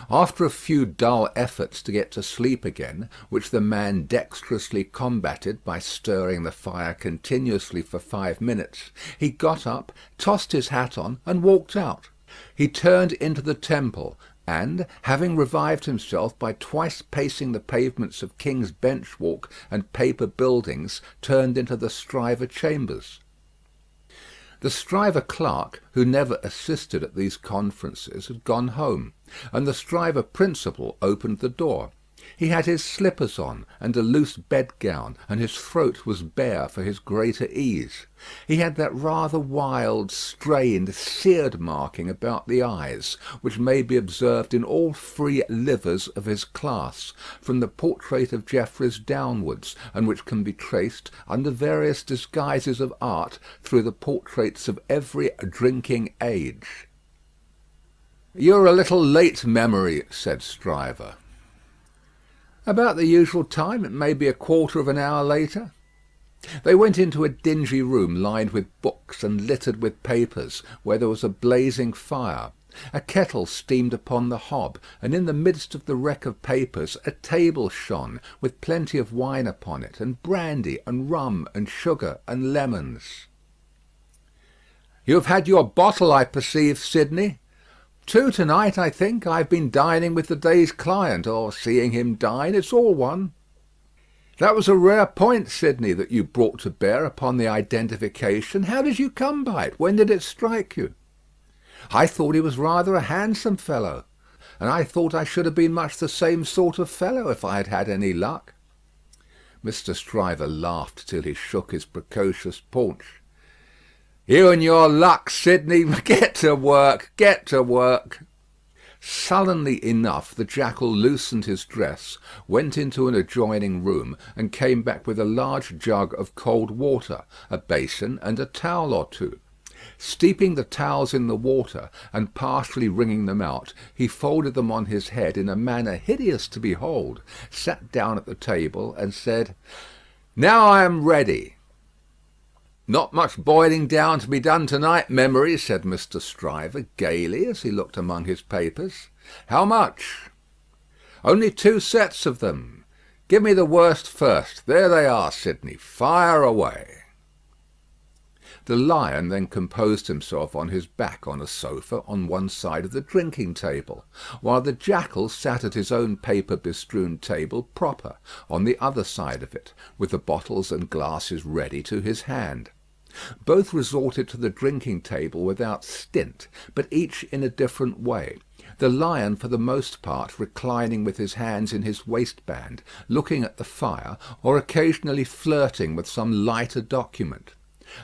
After a few dull efforts to get to sleep again, which the man dexterously combated by stirring the fire continuously for 5 minutes, he got up, tossed his hat on, and walked out. He turned into the Temple, and, having revived himself by twice pacing the pavements of King's Bench Walk and Paper Buildings, turned into the Stryver chambers. The Stryver clerk, who never assisted at these conferences, had gone home, and the Stryver principal opened the door. He had his slippers on, and a loose bedgown, and his throat was bare for his greater ease. He had that rather wild, strained, seared marking about the eyes, which may be observed in all free livers of his class, from the portrait of Jeffreys downwards, and which can be traced, under various disguises of art, through the portraits of every drinking age. "You're a little late, Memory," said Stryver. "About the usual time. It may be a quarter of an hour later." They went into a dingy room lined with books and littered with papers, where there was a blazing fire. A kettle steamed upon the hob, and in the midst of the wreck of papers a table shone, with plenty of wine upon it, and brandy, and rum, and sugar, and lemons. "You have had your bottle, I perceive, Sidney." "2 to-night, I think. I have been dining with the day's client, or seeing him dine. It's all one." "That was a rare point, Sidney, that you brought to bear upon the identification. How did you come by it? When did it strike you?" I thought he was rather a handsome fellow, and I thought I should have been much the same sort of fellow if I had had any luck." Mr. Stryver laughed till he shook his precocious paunch. "You and your luck, Sidney. Get to work, get to work." Sullenly enough the Jackal loosened his dress, went into an adjoining room, and came back with a large jug of cold water, a basin, and a towel or two. Steeping the towels in the water, and partially wringing them out, he folded them on his head in a manner hideous to behold, sat down at the table, and said, "Now I am ready." "Not much boiling down to be done to-night, Memory," said Mr. Stryver, gaily, as he looked among his papers. "How much?" "Only 2 sets of them. Give me the worst first. There they are, Sidney. Fire away." The lion then composed himself on his back on a sofa on one side of the drinking table, while the Jackal sat at his own paper-bestrewn table proper, on the other side of it, with the bottles and glasses ready to his hand. Both resorted to the drinking table without stint, but each in a different way. The lion for the most part reclining with his hands in his waistband, looking at the fire, or occasionally flirting with some lighter document.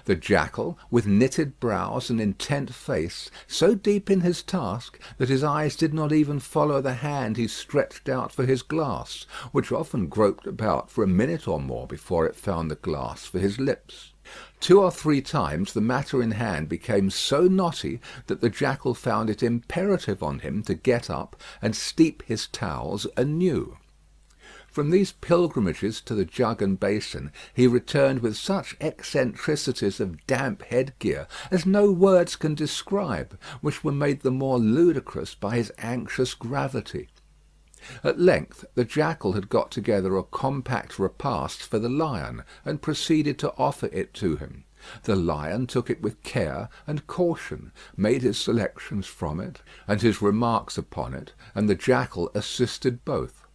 The Jackal, with knitted brows and intent face, so deep in his task that his eyes did not even follow the hand he stretched out for his glass, which often groped about for a minute or more before it found the glass for his lips. 2 or 3 times the matter in hand became so knotty that the Jackal found it imperative on him to get up and steep his towels anew. From these pilgrimages to the jug and basin he returned with such eccentricities of damp headgear as no words can describe, which were made the more ludicrous by his anxious gravity. At length the Jackal had got together a compact repast for the lion, and proceeded to offer it to him. The lion took it with care and caution, made his selections from it, and his remarks upon it, and the Jackal assisted both.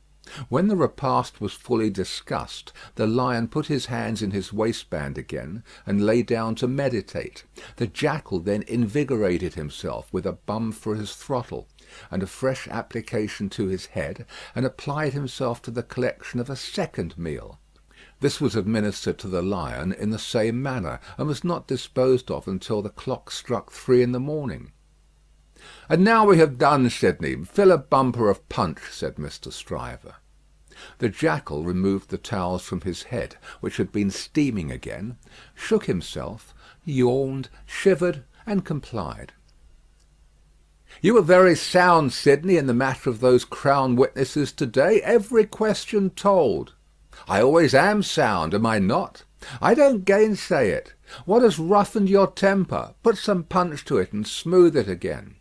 When the repast was fully discussed, the lion put his hands in his waistband again, and lay down to meditate. The Jackal then invigorated himself with a bum for his throttle, and a fresh application to his head, and applied himself to the collection of a second meal. This was administered to the lion in the same manner, and was not disposed of until the clock struck 3 in the morning. "And now we have done, Sidney, fill a bumper of punch," said Mr. Stryver. The Jackal removed the towels from his head, which had been steaming again, shook himself, yawned, shivered, and complied. "You were very sound, Sidney, in the matter of those Crown witnesses to-day. Every question told." "I always am sound, am I not? I don't gainsay it. What has roughened your temper? Put some punch to it and smooth it again."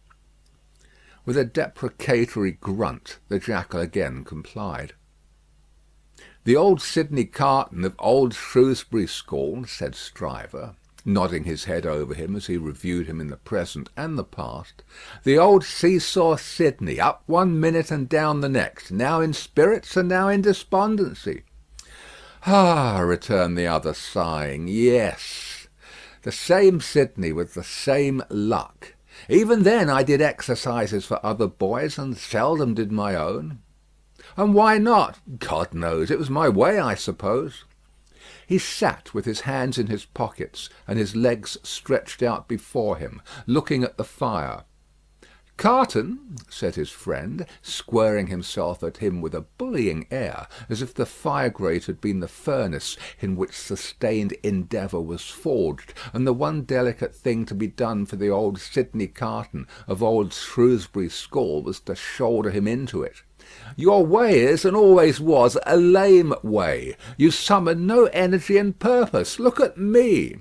With a deprecatory grunt, the Jackal again complied. "The old Sidney Carton of old Shrewsbury School," said Stryver, nodding his head over him as he reviewed him in the present and the past. "The old seesaw Sidney, up one minute and down the next, now in spirits and now in despondency." "Ah," returned the other, sighing, "yes. The same Sidney with the same luck. Even then I did exercises for other boys, and seldom did my own." "And why not?" "God knows. It was my way, I suppose." He sat with his hands in his pockets, and his legs stretched out before him, looking at the fire. "Carton," said his friend, squaring himself at him with a bullying air, as if the fire-grate had been the furnace in which sustained endeavour was forged, and the one delicate thing to be done for the old Sidney Carton of old Shrewsbury School was to shoulder him into it. "Your way is, and always was, a lame way. You summon no energy and purpose. Look at me."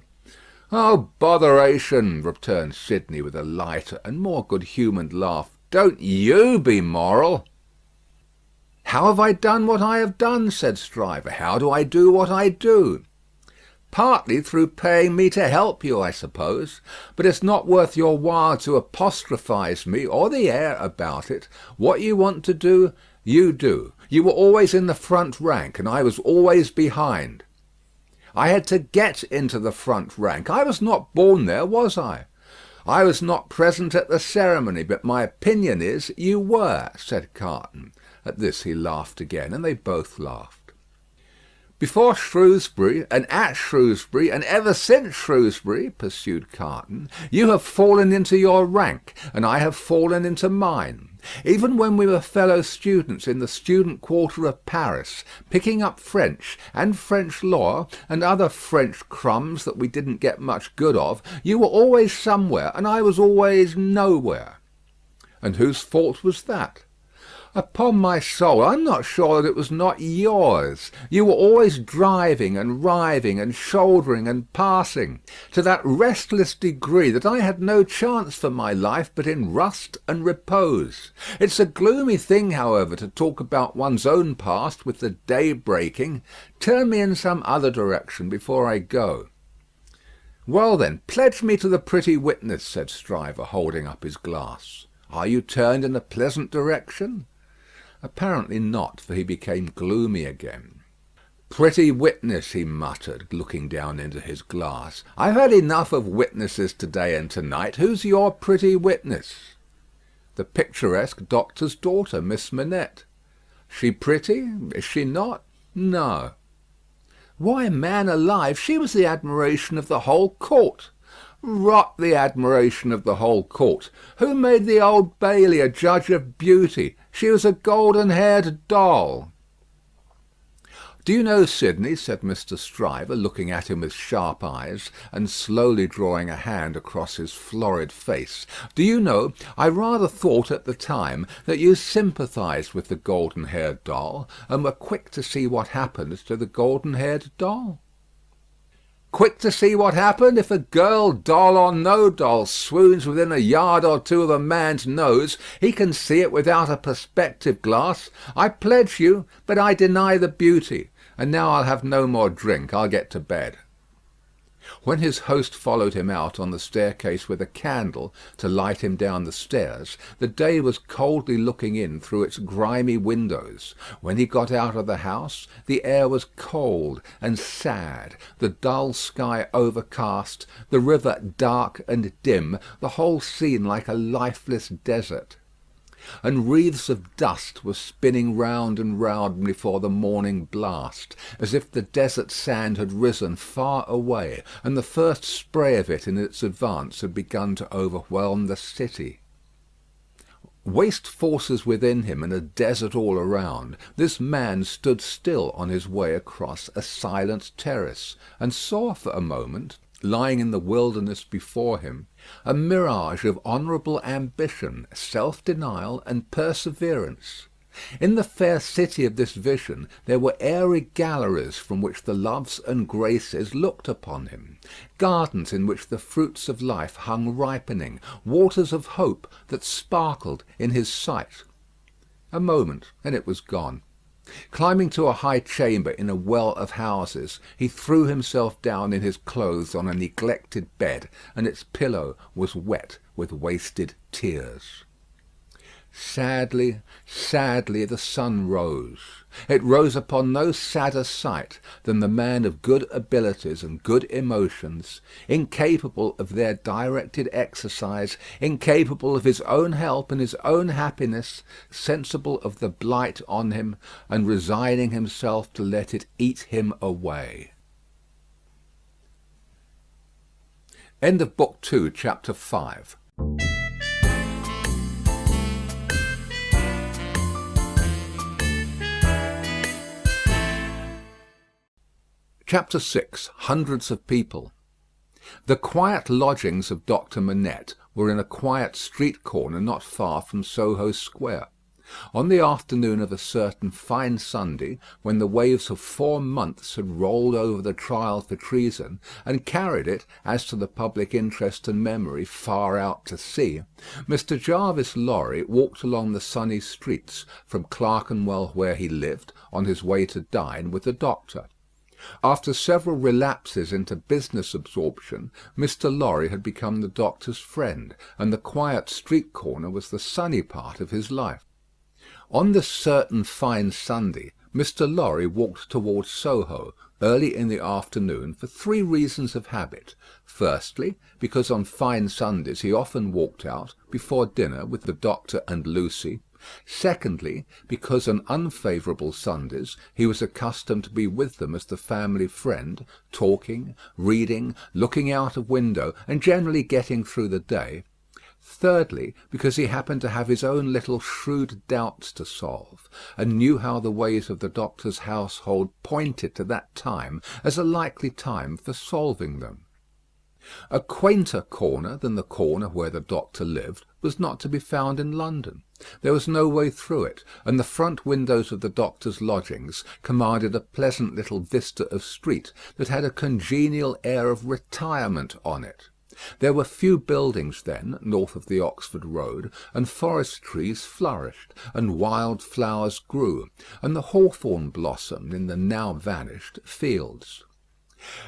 "Oh, botheration," returned Sidney with a lighter and more good-humoured laugh. "Don't you be moral." "How have I done what I have done?" said Stryver. "How do I do what I do?" "Partly through paying me to help you, I suppose. But it's not worth your while to apostrophise me or the air about it. What you want to do, you do. You were always in the front rank, and I was always behind. I had to get into the front rank. I was not born there, was I? "I was not present at the ceremony, but my opinion is you were," said Carton. At this he laughed again, and they both laughed. "Before Shrewsbury, and at Shrewsbury, and ever since Shrewsbury," pursued Carton, "you have fallen into your rank, and I have fallen into mine. Even when we were fellow students in the student quarter of Paris, picking up French, and French law, and other French crumbs that we didn't get much good of, you were always somewhere, and I was always nowhere." "And whose fault was that?" "Upon my soul, I'm not sure that it was not yours. You were always driving and riving and shouldering and passing, to that restless degree that I had no chance for my life but in rust and repose. It's a gloomy thing, however, to talk about one's own past with the day breaking. Turn me in some other direction before I go." "Well, then, pledge me to the pretty witness," said Stryver, holding up his glass. "Are you turned in a pleasant direction?" Apparently not, for he became gloomy again. "Pretty witness," he muttered, looking down into his glass. "I've had enough of witnesses to-day and to-night. Who's your pretty witness?" "The picturesque doctor's daughter, Miss Manette." "She pretty? Is she not?" "No." "Why, man alive, she was the admiration of the whole court." "Rot the admiration of the whole court. Who made the Old Bailey a judge of beauty? She was a golden-haired doll." "Do you know, Sidney," said Mr. Stryver, looking at him with sharp eyes, and slowly drawing a hand across his florid face, "do you know, I rather thought at the time that you sympathised with the golden-haired doll, and were quick to see what happened to the golden-haired doll?" "Quick to see what happened? If a girl, doll or no doll, swoons within a yard or two of a man's nose, he can see it without a perspective glass. I pledge you, but I deny the beauty. And now I'll have no more drink. I'll get to bed." When his host followed him out on the staircase with a candle to light him down the stairs, the day was coldly looking in through its grimy windows. When he got out of the house, the air was cold and sad, the dull sky overcast, the river dark and dim, the whole scene like a lifeless desert. And wreaths of dust were spinning round and round before the morning blast, as if the desert sand had risen far away, and the first spray of it in its advance had begun to overwhelm the city. Waste forces within him and a desert all around, this man stood still on his way across a silent terrace, and saw for a moment, lying in the wilderness before him, a mirage of honourable ambition, self-denial, and perseverance. In the fair city of this vision there were airy galleries from which the loves and graces looked upon him, gardens in which the fruits of life hung ripening, waters of hope that sparkled in his sight. A moment, and it was gone. Climbing to a high chamber in a well of houses, he threw himself down in his clothes on a neglected bed, and its pillow was wet with wasted tears. Sadly, sadly the sun rose. It rose upon no sadder sight than the man of good abilities and good emotions, incapable of their directed exercise, incapable of his own help and his own happiness, sensible of the blight on him, and resigning himself to let it eat him away. End of Book 2, Chapter 5. Chapter 6. Hundreds of People. The quiet lodgings of Dr. Manette were in a quiet street corner not far from Soho Square. On the afternoon of a certain fine Sunday, when the waves of 4 months had rolled over the trial for treason, and carried it, as to the public interest and memory, far out to sea, Mr. Jarvis Lorry walked along the sunny streets from Clerkenwell, where he lived, on his way to dine with the doctor. After several relapses into business absorption, Mr. Lorry had become the doctor's friend, and the quiet street corner was the sunny part of his life. On this certain fine Sunday, Mr. Lorry walked towards Soho, early in the afternoon for 3 reasons of habit. Firstly, because on fine Sundays he often walked out, before dinner, with the doctor and Lucie. Secondly, because on unfavourable Sundays he was accustomed to be with them as the family friend, talking, reading, looking out of window, and generally getting through the day. Thirdly, because he happened to have his own little shrewd doubts to solve, and knew how the ways of the doctor's household pointed to that time as a likely time for solving them. A quainter corner than the corner where the doctor lived was not to be found in London. There was no way through it, and the front windows of the doctor's lodgings commanded a pleasant little vista of street that had a congenial air of retirement on it. There were few buildings then, north of the Oxford Road, and forest trees flourished, and wild flowers grew, and the hawthorn blossomed in the now vanished fields.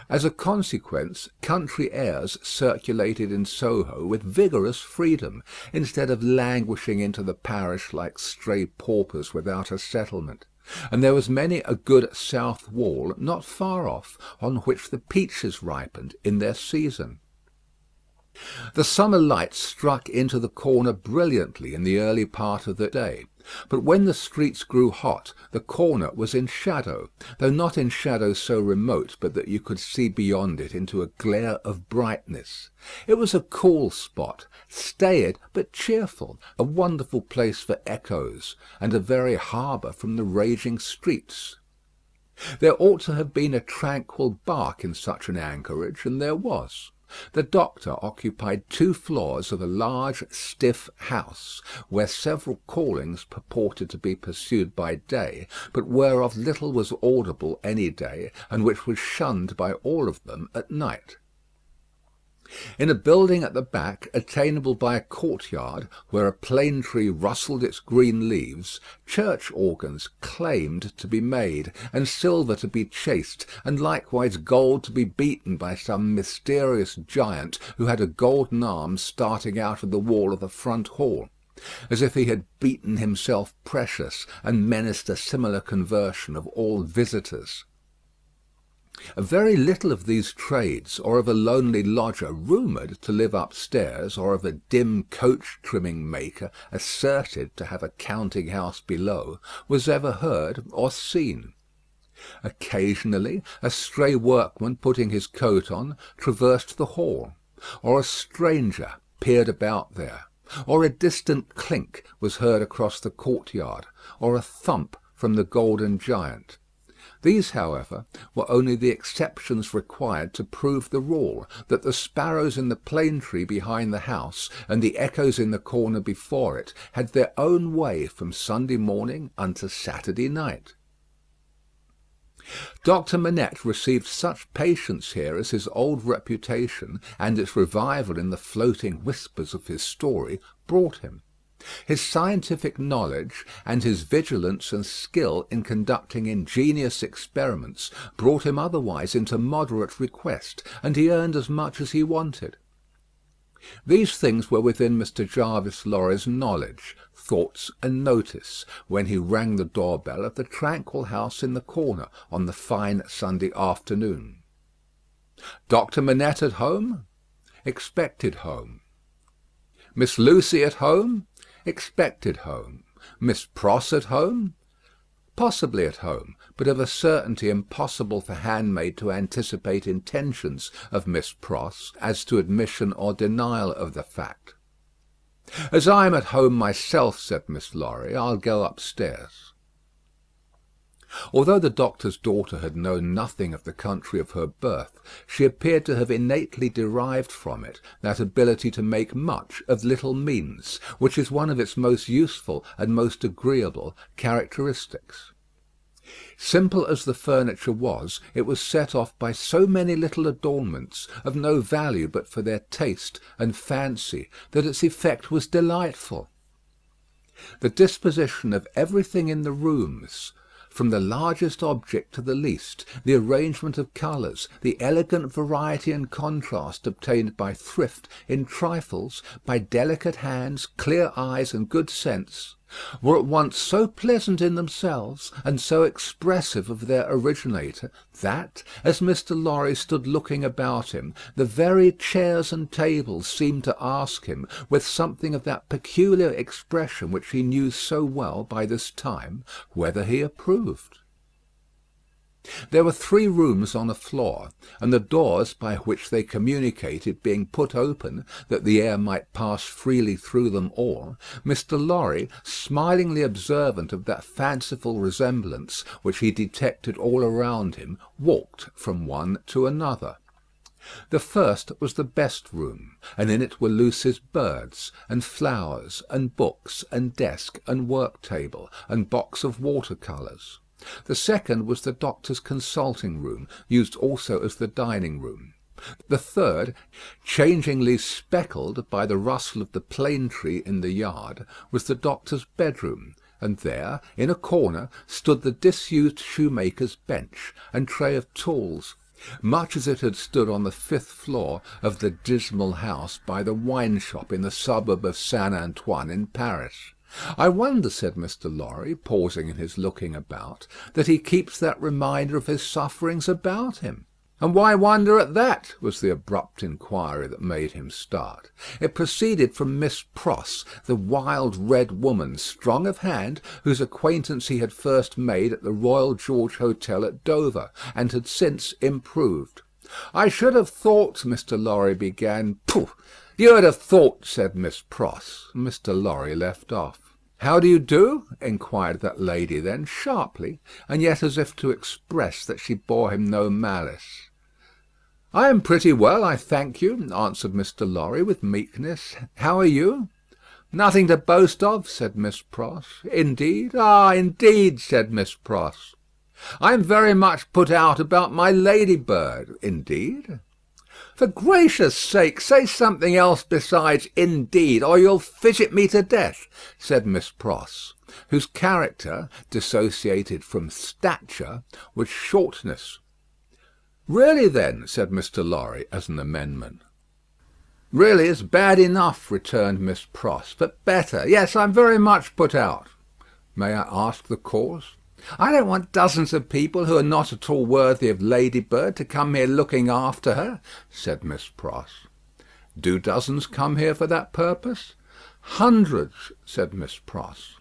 As a consequence, country airs circulated in Soho with vigorous freedom, instead of languishing into the parish like stray paupers without a settlement; and there was many a good south wall not far off, on which the peaches ripened in their season. The summer light struck into the corner brilliantly in the early part of the day; but when the streets grew hot, the corner was in shadow, though not in shadow so remote but that you could see beyond it into a glare of brightness. It was a cool spot, staid but cheerful, a wonderful place for echoes, and a very harbour from the raging streets. There ought to have been a tranquil bark in such an anchorage, and there was. The doctor occupied 2 floors of a large stiff house, where several callings purported to be pursued by day, but whereof little was audible any day, and which was shunned by all of them at night. In a building at the back, attainable by a courtyard, where a plane tree rustled its green leaves, church organs claimed to be made, and silver to be chased, and likewise gold to be beaten by some mysterious giant who had a golden arm starting out of the wall of the front hall, as if he had beaten himself precious, and menaced a similar conversion of all visitors. A very little of these trades, or of a lonely lodger rumoured to live upstairs, or of a dim coach-trimming maker asserted to have a counting-house below, was ever heard or seen. Occasionally a stray workman putting his coat on traversed the hall, or a stranger peered about there, or a distant clink was heard across the courtyard, or a thump from the golden giant. These, however, were only the exceptions required to prove the rule, that the sparrows in the plane tree behind the house, and the echoes in the corner before it, had their own way from Sunday morning unto Saturday night. Dr. Manette received such patience here as his old reputation, and its revival in the floating whispers of his story, brought him. His scientific knowledge, and his vigilance and skill in conducting ingenious experiments, brought him otherwise into moderate request, and he earned as much as he wanted. These things were within Mr. Jarvis Lorry's knowledge, thoughts, and notice, when he rang the door-bell of the tranquil house in the corner on the fine Sunday afternoon. Dr. Manette at home? Expected home. Miss Lucie at home? Expected home. Miss Pross at home? Possibly at home, but of a certainty impossible for handmaid to anticipate intentions of Miss Pross as to admission or denial of the fact. "As I am at home myself," said Miss Lorry, "I'll go upstairs." Although the doctor's daughter had known nothing of the country of her birth, she appeared to have innately derived from it that ability to make much of little means, which is one of its most useful and most agreeable characteristics. Simple as the furniture was, it was set off by so many little adornments, of no value but for their taste and fancy, that its effect was delightful. The disposition of everything in the rooms, from the largest object to the least, the arrangement of colours, the elegant variety and contrast obtained by thrift in trifles, by delicate hands, clear eyes, and good sense, were at once so pleasant in themselves and so expressive of their originator, that, as Mr. Lorry stood looking about him, the very chairs and tables seemed to ask him, with something of that peculiar expression which he knew so well by this time, whether he approved. There were 3 rooms on a floor, and the doors by which they communicated being put open, that the air might pass freely through them all, Mr. Lorry, smilingly observant of that fanciful resemblance which he detected all around him, walked from one to another. The first was the best room, and in it were Lucie's birds, and flowers, and books, and desk, and work-table, and box of water-colours. The second was the doctor's consulting room, used also as the dining room. The third, changingly speckled by the rustle of the plane tree in the yard, was the doctor's bedroom, and there, in a corner, stood the disused shoemaker's bench and tray of tools, much as it had stood on the 5th floor of the dismal house by the wine-shop in the suburb of Saint Antoine in Paris. "I wonder," said Mr. Lorry, pausing in his looking about, "that he keeps that reminder of his sufferings about him." "And why wonder at that?" was the abrupt inquiry that made him start. It proceeded from Miss Pross, the wild red woman, strong of hand, whose acquaintance he had first made at the Royal George Hotel at Dover, and had since improved. "I should have thought," Mr. Lorry began. "Pooh! You would have thought," said Miss Pross. Mr. Lorry left off. "How do you do?" inquired that lady then, sharply, and yet as if to express that she bore him no malice. "I am pretty well, I thank you," answered Mr. Lorry, with meekness. "How are you?" "Nothing to boast of," said Miss Pross. "Indeed?" "Ah, indeed," said Miss Pross. "I am very much put out about my ladybird." "Indeed?" "For gracious sake, say something else besides 'indeed,' or you'll fidget me to death," said Miss Pross, whose character, dissociated from stature, was shortness. "Really, then," said Mr. Lorry, as an amendment. "Really is bad enough," returned Miss Pross, "but better. Yes, I'm very much put out." "May I ask the cause?" "I don't want dozens of people who are not at all worthy of Ladybird to come here looking after her," said Miss Pross. "Do dozens come here for that purpose?" "Hundreds," said Miss Pross.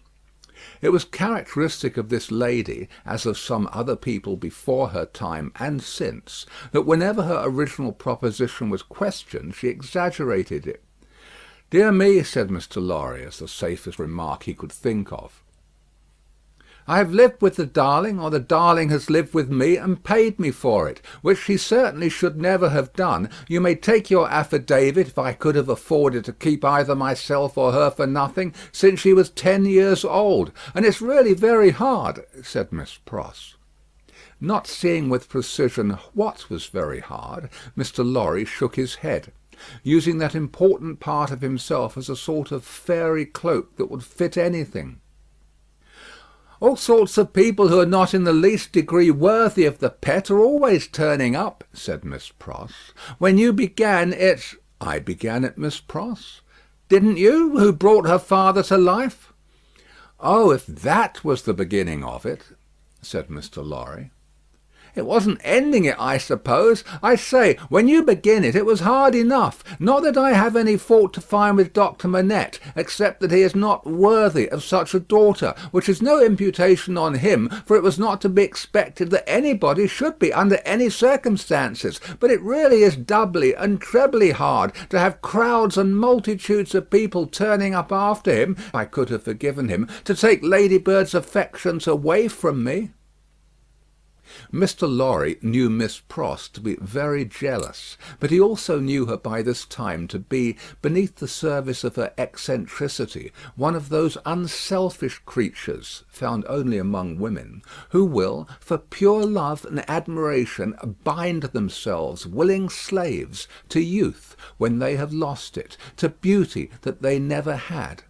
It was characteristic of this lady, as of some other people before her time and since, that whenever her original proposition was questioned, she exaggerated it. "Dear me," said Mr. Lorry, as the safest remark he could think of, "I have lived with the darling, or the darling has lived with me and paid me for it, which she certainly should never have done. You may take your affidavit if I could have afforded to keep either myself or her for nothing, since she was 10 years old. And it's really very hard," said Miss Pross. Not seeing with precision what was very hard, Mr. Lorry shook his head, using that important part of himself as a sort of fairy cloak that would fit anything. "All sorts of people who are not in the least degree worthy of the pet are always turning up," said Miss Pross. "When you began it—" "I began it, Miss Pross." "Didn't you, who brought her father to life?" "Oh, if that was the beginning of it," said Mr. Lorry. "It wasn't ending it, I suppose. I say, when you begin it, it was hard enough. Not that I have any fault to find with Dr. Manette, except that he is not worthy of such a daughter, which is no imputation on him, for it was not to be expected that anybody should be under any circumstances. But it really is doubly and trebly hard to have crowds and multitudes of people turning up after him, if I could have forgiven him, to take Ladybird's affections away from me." Mr. Lorry knew Miss Pross to be very jealous, but he also knew her by this time to be, beneath the surface of her eccentricity, one of those unselfish creatures, found only among women, who will, for pure love and admiration, bind themselves, willing slaves, to youth when they have lost it, to beauty that they never had,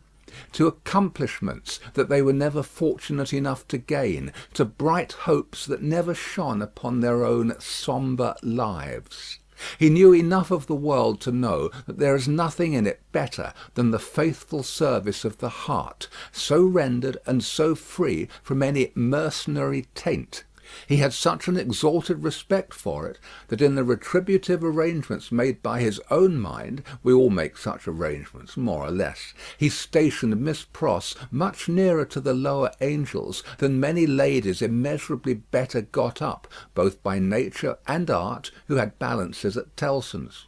to accomplishments that they were never fortunate enough to gain, to bright hopes that never shone upon their own sombre lives. He knew enough of the world to know that there is nothing in it better than the faithful service of the heart, so rendered and so free from any mercenary taint. He had such an exalted respect for it, that in the retributive arrangements made by his own mind (we all make such arrangements, more or less), he stationed Miss Pross much nearer to the lower angels than many ladies immeasurably better got up, both by nature and art, who had balances at Tellson's.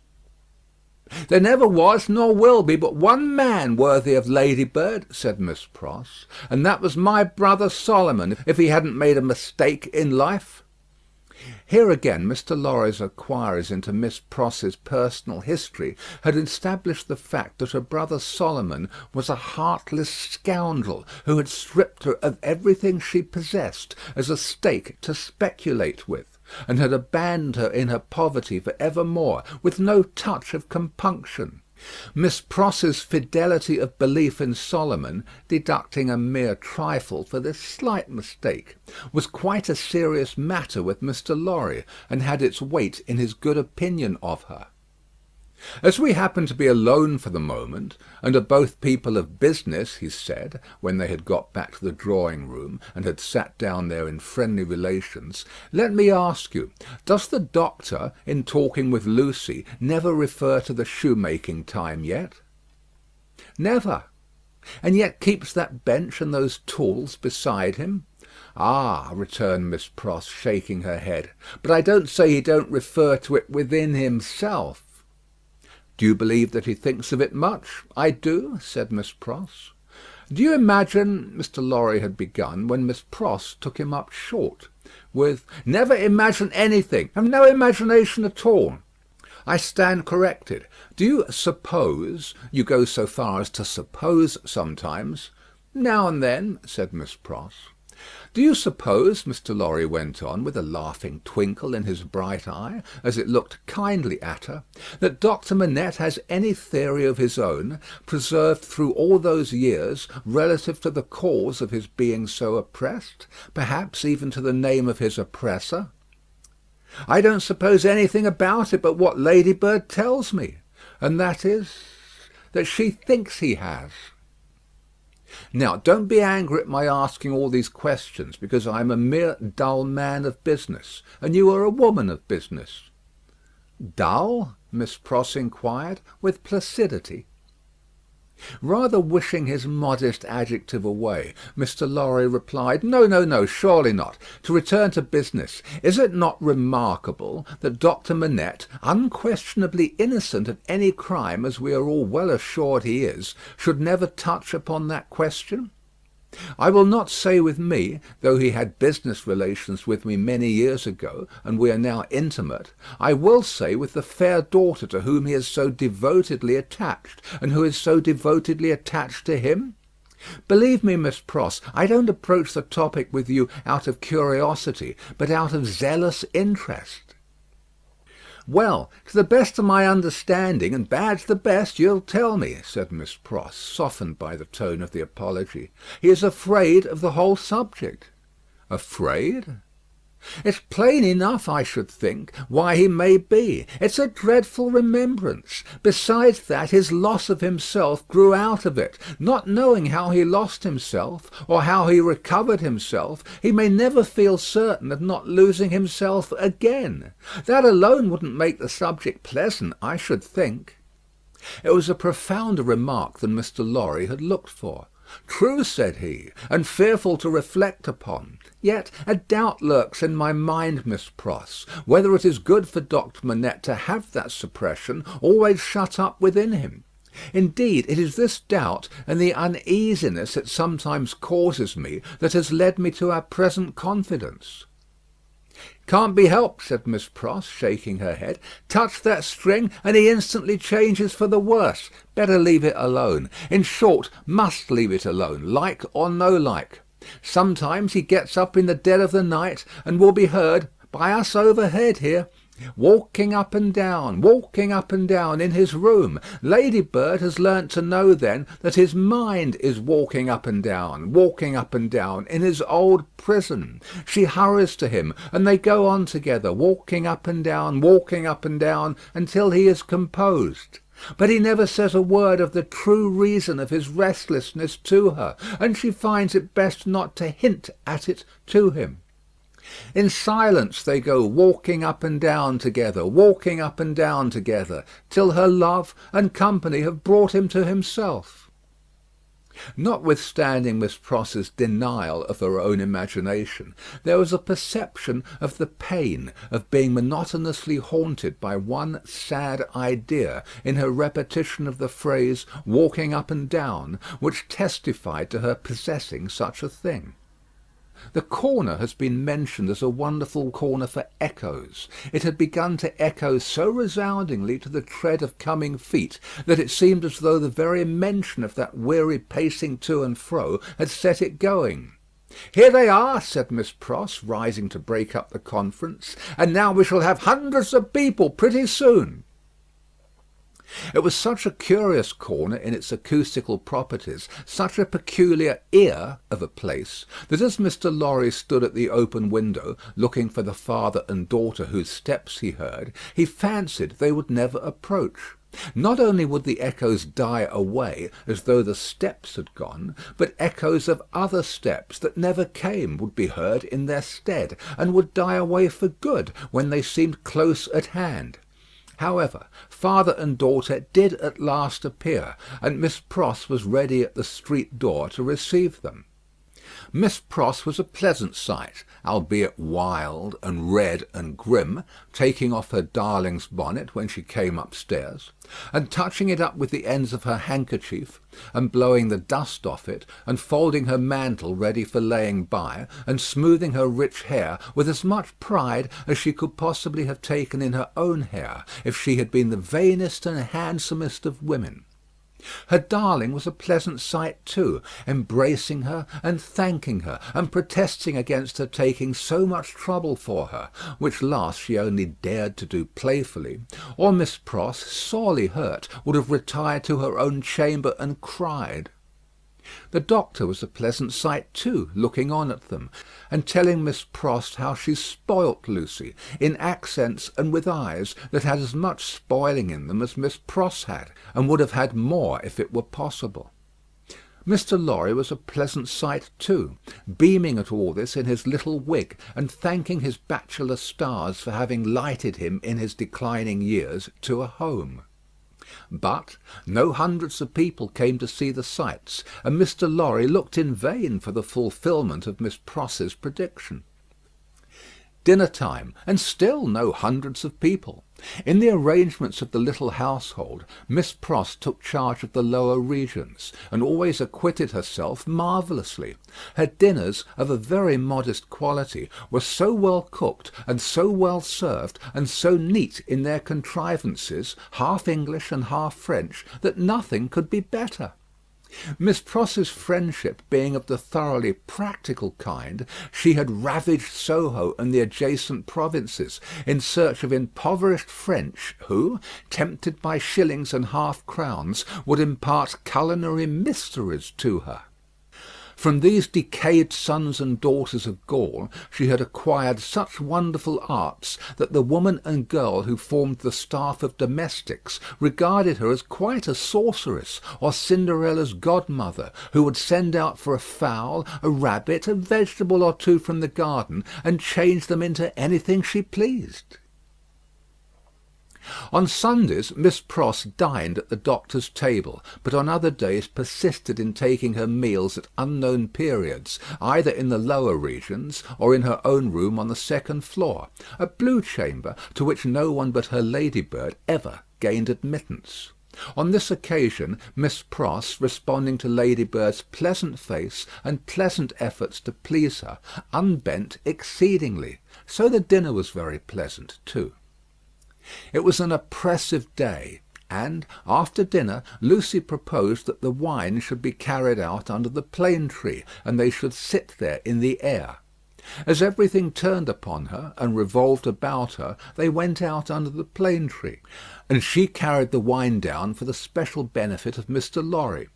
"There never was nor will be but one man worthy of Ladybird," said Miss Pross, "and that was my brother Solomon, if he hadn't made a mistake in life." Here again Mr. Lorry's enquiries into Miss Pross's personal history had established the fact that her brother Solomon was a heartless scoundrel who had stripped her of everything she possessed as a stake to speculate with, and had abandoned her in her poverty for evermore, with no touch of compunction. Miss Pross's fidelity of belief in Solomon, deducting a mere trifle for this slight mistake, was quite a serious matter with Mr. Lorry, and had its weight in his good opinion of her. "As we happen to be alone for the moment, and are both people of business," he said, when they had got back to the drawing-room, and had sat down there in friendly relations, "let me ask you, does the doctor, in talking with Lucy, never refer to the shoemaking time yet?" "Never." "And yet keeps that bench and those tools beside him?" "Ah," returned Miss Pross, shaking her head, "but I don't say he don't refer to it within himself." "Do you believe that he thinks of it much?" "I do," said Miss Pross. "Do you imagine—" Mr. Lorry had begun, when Miss Pross took him up short, with "Never imagine anything. Have no imagination at all." "I stand corrected. Do you suppose— you go so far as to suppose sometimes?" "Now and then," said Miss Pross. "Do you suppose," Mr. Lorry went on, with a laughing twinkle in his bright eye, as it looked kindly at her, "that Dr. Manette has any theory of his own, preserved through all those years, relative to the cause of his being so oppressed, perhaps even to the name of his oppressor?" "I don't suppose anything about it but what Ladybird tells me, and that is, that she thinks he has." "Now, don't be angry at my asking all these questions, because I am a mere dull man of business, and you are a woman of business." "Dull?" Miss Pross inquired, with placidity. Rather wishing his modest adjective away, Mr. Lorry replied, No, surely not. To return to business, is it not remarkable that Dr. Manette, unquestionably innocent of any crime, as we are all well assured he is, should never touch upon that question? I will not say with me, though he had business relations with me many years ago, and we are now intimate, I will say with the fair daughter to whom he is so devotedly attached, and who is so devotedly attached to him. Believe me, Miss Pross, I don't approach the topic with you out of curiosity, but out of zealous interest. "Well, to the best of my understanding, and bad's the best, you'll tell me," said Miss Pross, softened by the tone of the apology. "He is afraid of the whole subject." "Afraid?" "It's plain enough, I should think, why he may be. It's a dreadful remembrance. Besides that, his loss of himself grew out of it. Not knowing how he lost himself, or how he recovered himself, he may never feel certain of not losing himself again. That alone wouldn't make the subject pleasant, I should think." It was a profounder remark than Mr. Lorry had looked for. "True," said he, "and fearful to reflect upon. Yet a doubt lurks in my mind, Miss Pross, whether it is good for Dr. Manette to have that suppression always shut up within him. Indeed, it is this doubt, and the uneasiness it sometimes causes me, that has led me to our present confidence." "Can't be helped," said Miss Pross, shaking her head. "Touch that string, and he instantly changes for the worse. Better leave it alone. In short, must leave it alone, like or no like. Sometimes he gets up in the dead of the night, and will be heard, by us overhead here, walking up and down in his room. Ladybird has learnt to know then that his mind is walking up and down in his old prison. She hurries to him, and they go on together, walking up and down until he is composed. But he never says a word of the true reason of his restlessness to her, and she finds it best not to hint at it to him. In silence they go walking up and down together, till her love and company have brought him to himself. Notwithstanding Miss Pross's denial of her own imagination, there was a perception of the pain of being monotonously haunted by one sad idea in her repetition of the phrase walking up and down, which testified to her possessing such a thing. The corner has been mentioned as a wonderful corner for echoes. It had begun to echo so resoundingly to the tread of coming feet that it seemed as though the very mention of that weary pacing to and fro had set it going. "Here they are," said Miss Pross, rising to break up the conference, "and now we shall have hundreds of people pretty soon." It was such a curious corner in its acoustical properties, such a peculiar ear of a place, that as Mr. Lorry stood at the open window, looking for the father and daughter whose steps he heard, he fancied they would never approach. Not only would the echoes die away as though the steps had gone, but echoes of other steps that never came would be heard in their stead, and would die away for good when they seemed close at hand. However, father and daughter did at last appear, and Miss Pross was ready at the street door to receive them. Miss Pross was a pleasant sight, albeit wild and red and grim, taking off her darling's bonnet when she came upstairs, and touching it up with the ends of her handkerchief, and blowing the dust off it, and folding her mantle ready for laying by, and smoothing her rich hair with as much pride as she could possibly have taken in her own hair, if she had been the vainest and handsomest of women. Her darling was a pleasant sight too, embracing her and thanking her, and protesting against her taking so much trouble for her, which last she only dared to do playfully, or Miss Pross, sorely hurt, would have retired to her own chamber and cried. The doctor was a pleasant sight too, looking on at them, and telling Miss Pross how she spoilt Lucie, in accents and with eyes that had as much spoiling in them as Miss Pross had, and would have had more if it were possible. Mr. Lorry was a pleasant sight too, beaming at all this in his little wig, and thanking his bachelor stars for having lighted him in his declining years to a home. But no hundreds of people came to see the sights, and Mr. Lorry looked in vain for the fulfilment of Miss Pross's prediction. Dinner time, and still no hundreds of people. In the arrangements of the little household, Miss Pross took charge of the lower regions, and always acquitted herself marvellously. Her dinners, of a very modest quality, were so well cooked, and so well served, and so neat in their contrivances, half English and half French, that nothing could be better. Miss Pross's friendship being of the thoroughly practical kind, she had ravaged Soho and the adjacent provinces in search of impoverished French who, tempted by shillings and half-crowns, would impart culinary mysteries to her. From these decayed sons and daughters of Gaul she had acquired such wonderful arts that the woman and girl who formed the staff of domestics regarded her as quite a sorceress, or Cinderella's godmother, who would send out for a fowl, a rabbit, a vegetable or two from the garden, and change them into anything she pleased. On Sundays Miss Pross dined at the doctor's table, but on other days persisted in taking her meals at unknown periods, either in the lower regions or in her own room on the second floor, a blue chamber to which no one but her ladybird ever gained admittance. On this occasion Miss Pross, responding to Ladybird's pleasant face and pleasant efforts to please her, unbent exceedingly. So the dinner was very pleasant too. It was an oppressive day, and, after dinner, Lucie proposed that the wine should be carried out under the plane tree, and they should sit there in the air. As everything turned upon her and revolved about her, they went out under the plane tree, and she carried the wine down for the special benefit of Mr. Lorry.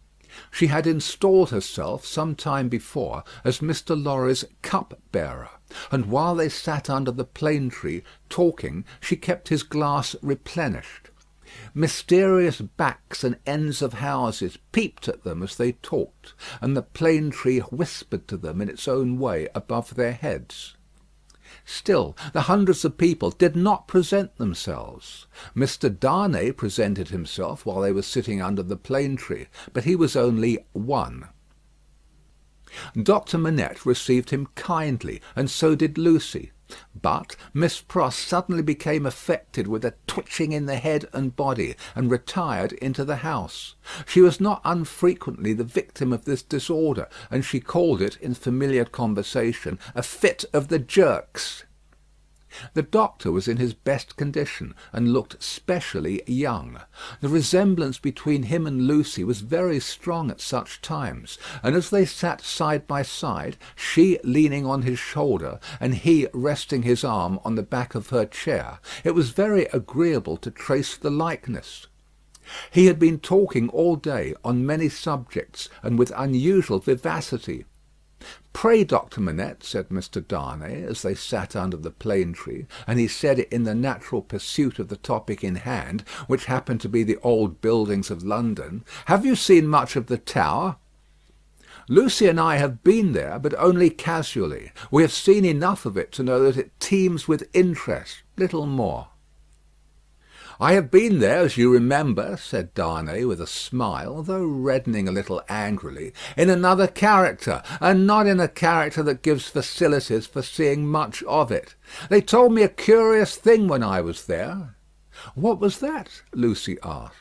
She had installed herself some time before as Mr. Lorry's cup-bearer, and while they sat under the plane tree talking, she kept his glass replenished. Mysterious backs and ends of houses peeped at them as they talked, and the plane tree whispered to them in its own way above their heads. Still, the hundreds of people did not present themselves. Mr. Darnay presented himself while they were sitting under the plane tree, but he was only one. Dr. Manette received him kindly, and so did Lucie. But Miss Pross suddenly became affected with a twitching in the head and body, and retired into the house. She was not unfrequently the victim of this disorder, and she called it, in familiar conversation, a fit of the jerks. The doctor was in his best condition, and looked specially young. The resemblance between him and Lucie was very strong at such times, and as they sat side by side, she leaning on his shoulder, and he resting his arm on the back of her chair, it was very agreeable to trace the likeness. He had been talking all day on many subjects, and with unusual vivacity. "Pray, Dr. Manette," said Mr. Darnay, as they sat under the plane tree, and he said it in the natural pursuit of the topic in hand, which happened to be the old buildings of London, "have you seen much of the Tower?" "Lucie and I have been there, but only casually. We have seen enough of it to know that it teems with interest, little more." "I have been there, as you remember," said Darnay with a smile, though reddening a little angrily, "in another character, and not in a character that gives facilities for seeing much of it. They told me a curious thing when I was there." "What was that?" Lucie asked.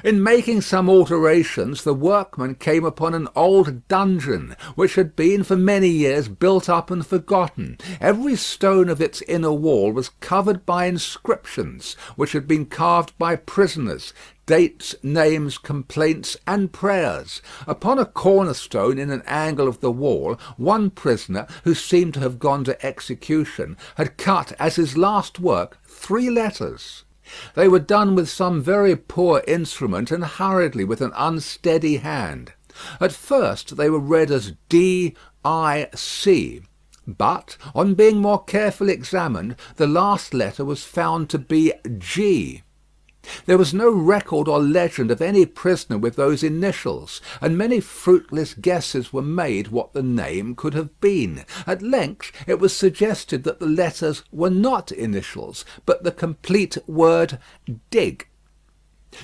"In making some alterations, the workmen came upon an old dungeon, which had been for many years built up and forgotten. Every stone of its inner wall was covered by inscriptions, which had been carved by prisoners, dates, names, complaints, and prayers. Upon a cornerstone in an angle of the wall, one prisoner, who seemed to have gone to execution, had cut as his last work 3 letters. They were done with some very poor instrument, and hurriedly with an unsteady hand. At first they were read as D-I-C, but on being more carefully examined, the last letter was found to be G. There was no record or legend of any prisoner with those initials, and many fruitless guesses were made what the name could have been. At length it was suggested that the letters were not initials, but the complete word dig.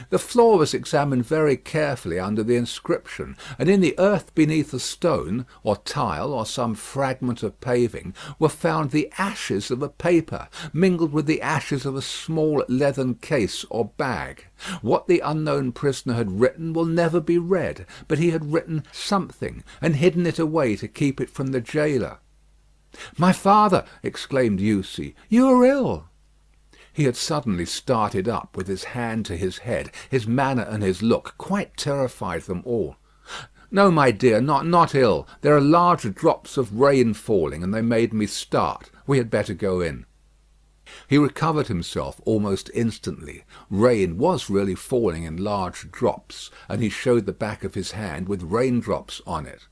The floor was examined very carefully under the inscription, and in the earth beneath a stone, or tile, or some fragment of paving, were found the ashes of a paper, mingled with the ashes of a small leathern case or bag. What the unknown prisoner had written will never be read, but he had written something, and hidden it away to keep it from the jailer. "My father!" exclaimed Lucie, "you are ill." He had suddenly started up with his hand to his head. His manner and his look quite terrified them all. "No, my dear, not ill. There are large drops of rain falling, and they made me start. We had better go in." He recovered himself almost instantly. Rain was really falling in large drops, and he showed the back of his hand with raindrops on it.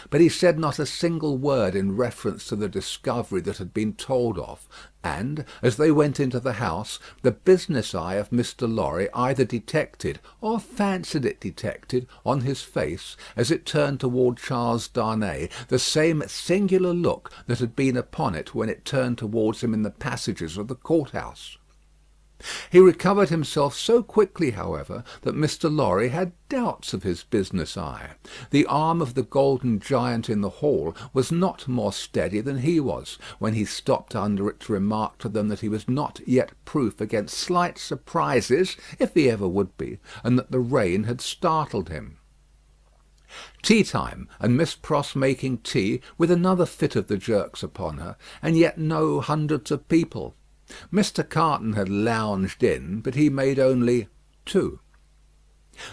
But he said not a single word in reference to the discovery that had been told of, and, as they went into the house, the business eye of Mr. Lorry either detected, or fancied it detected, on his face, as it turned toward Charles Darnay, the same singular look that had been upon it when it turned towards him in the passages of the court-house. He recovered himself so quickly, however, that Mr. Lorry had doubts of his business eye. The arm of the golden giant in the hall was not more steady than he was, when he stopped under it to remark to them that he was not yet proof against slight surprises, if he ever would be, and that the rain had startled him. Tea time, and Miss Pross making tea, with another fit of the jerks upon her, and yet no hundreds of people. Mr. Carton had lounged in, but he made only 2.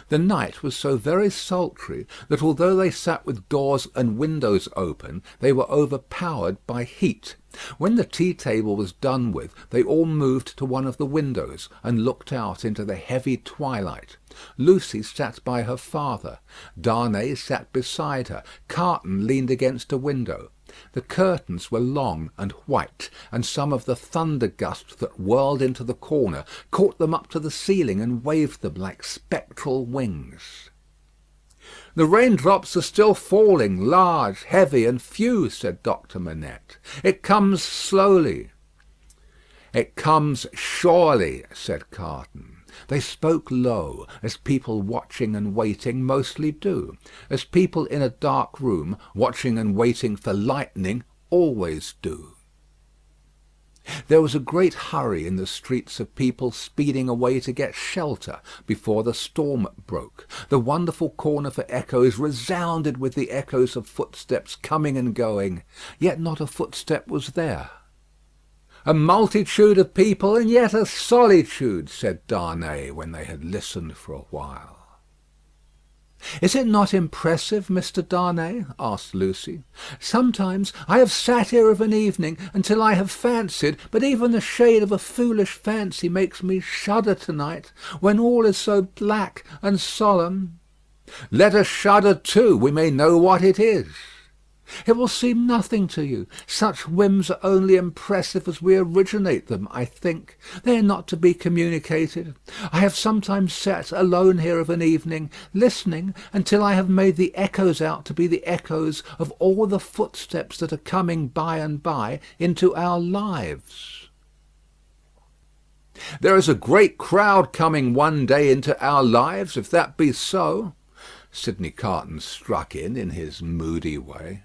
The night was so very sultry that although they sat with doors and windows open, they were overpowered by heat. When the tea-table was done with, they all moved to one of the windows and looked out into the heavy twilight. Lucie sat by her father. Darnay sat beside her. Carton leaned against a window. The curtains were long and white, and some of the thunder gusts that whirled into the corner caught them up to the ceiling and waved them like spectral wings. "The raindrops are still falling, large, heavy, and few," said Dr. Manette. "It comes slowly." "It comes surely," said Carton. They spoke low, as people watching and waiting mostly do; as people in a dark room, watching and waiting for lightning, always do. There was a great hurry in the streets of people speeding away to get shelter before the storm broke. The wonderful corner for echoes resounded with the echoes of footsteps coming and going, yet not a footstep was there. "A multitude of people, and yet a solitude," said Darnay, when they had listened for a while. "Is it not impressive, Mr. Darnay?" asked Lucie. "Sometimes I have sat here of an evening until I have fancied, but even the shade of a foolish fancy makes me shudder to-night, when all is so black and solemn." "Let us shudder too. We may know what it is." "It will seem nothing to you. Such whims are only impressive as we originate them, I think. They are not to be communicated. I have sometimes sat alone here of an evening, listening, until I have made the echoes out to be the echoes of all the footsteps that are coming by and by into our lives." "There is a great crowd coming one day into our lives, if that be so," Sidney Carton struck in his moody way.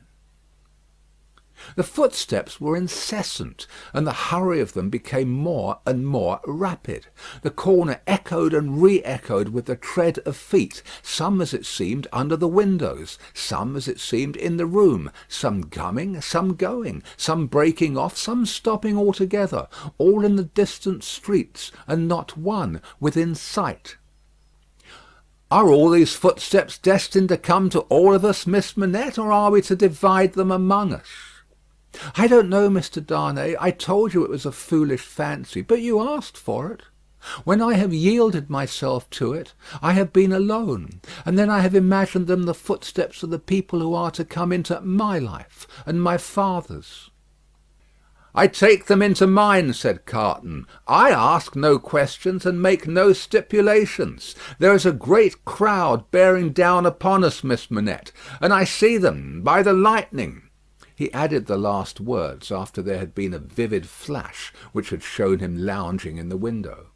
The footsteps were incessant, and the hurry of them became more and more rapid. The corner echoed and re-echoed with the tread of feet, some as it seemed under the windows, some as it seemed in the room, some coming, some going, some breaking off, some stopping altogether, all in the distant streets, and not one within sight. "Are all these footsteps destined to come to all of us, Miss Manette, or are we to divide them among us?" "I don't know, Mr. Darnay. I told you it was a foolish fancy, but you asked for it. When I have yielded myself to it, I have been alone, and then I have imagined them the footsteps of the people who are to come into my life and my father's." "I take them into mine," said Carton. "I ask no questions and make no stipulations. There is a great crowd bearing down upon us, Miss Manette, and I see them by the lightning." He added the last words after there had been a vivid flash which had shown him lounging in the window.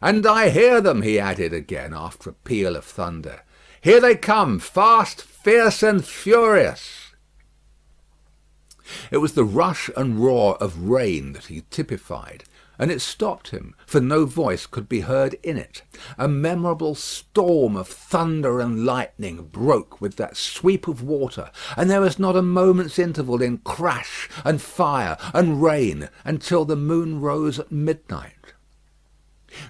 "And I hear them," he added again, after a peal of thunder. "Here they come, fast, fierce, and furious." It was the rush and roar of rain that he typified, and it stopped him, for no voice could be heard in it. A memorable storm of thunder and lightning broke with that sweep of water, and there was not a moment's interval in crash and fire and rain until the moon rose at midnight.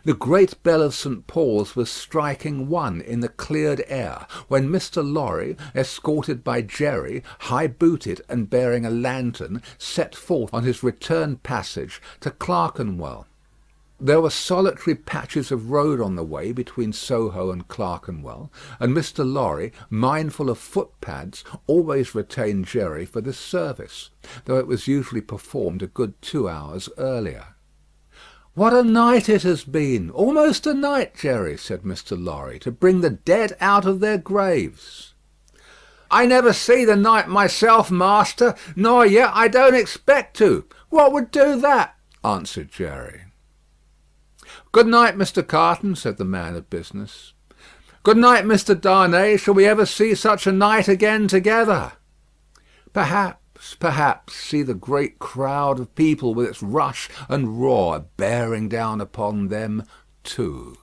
The great bell of St. Paul's was striking one in the cleared air, when Mr. Lorry, escorted by Jerry, high-booted and bearing a lantern, set forth on his return passage to Clerkenwell. There were solitary patches of road on the way between Soho and Clerkenwell, and Mr. Lorry, mindful of footpads, always retained Jerry for this service, though it was usually performed a good 2 hours earlier. "What a night it has been! Almost a night, Jerry," said Mr. Lorry, "to bring the dead out of their graves." "I never see the night myself, master, nor yet I don't expect to. What would do that?" answered Jerry. "Good night, Mr. Carton," said the man of business. "Good night, Mr. Darnay. Shall we ever see such a night again together?" Perhaps, see the great crowd of people with its rush and roar bearing down upon them too.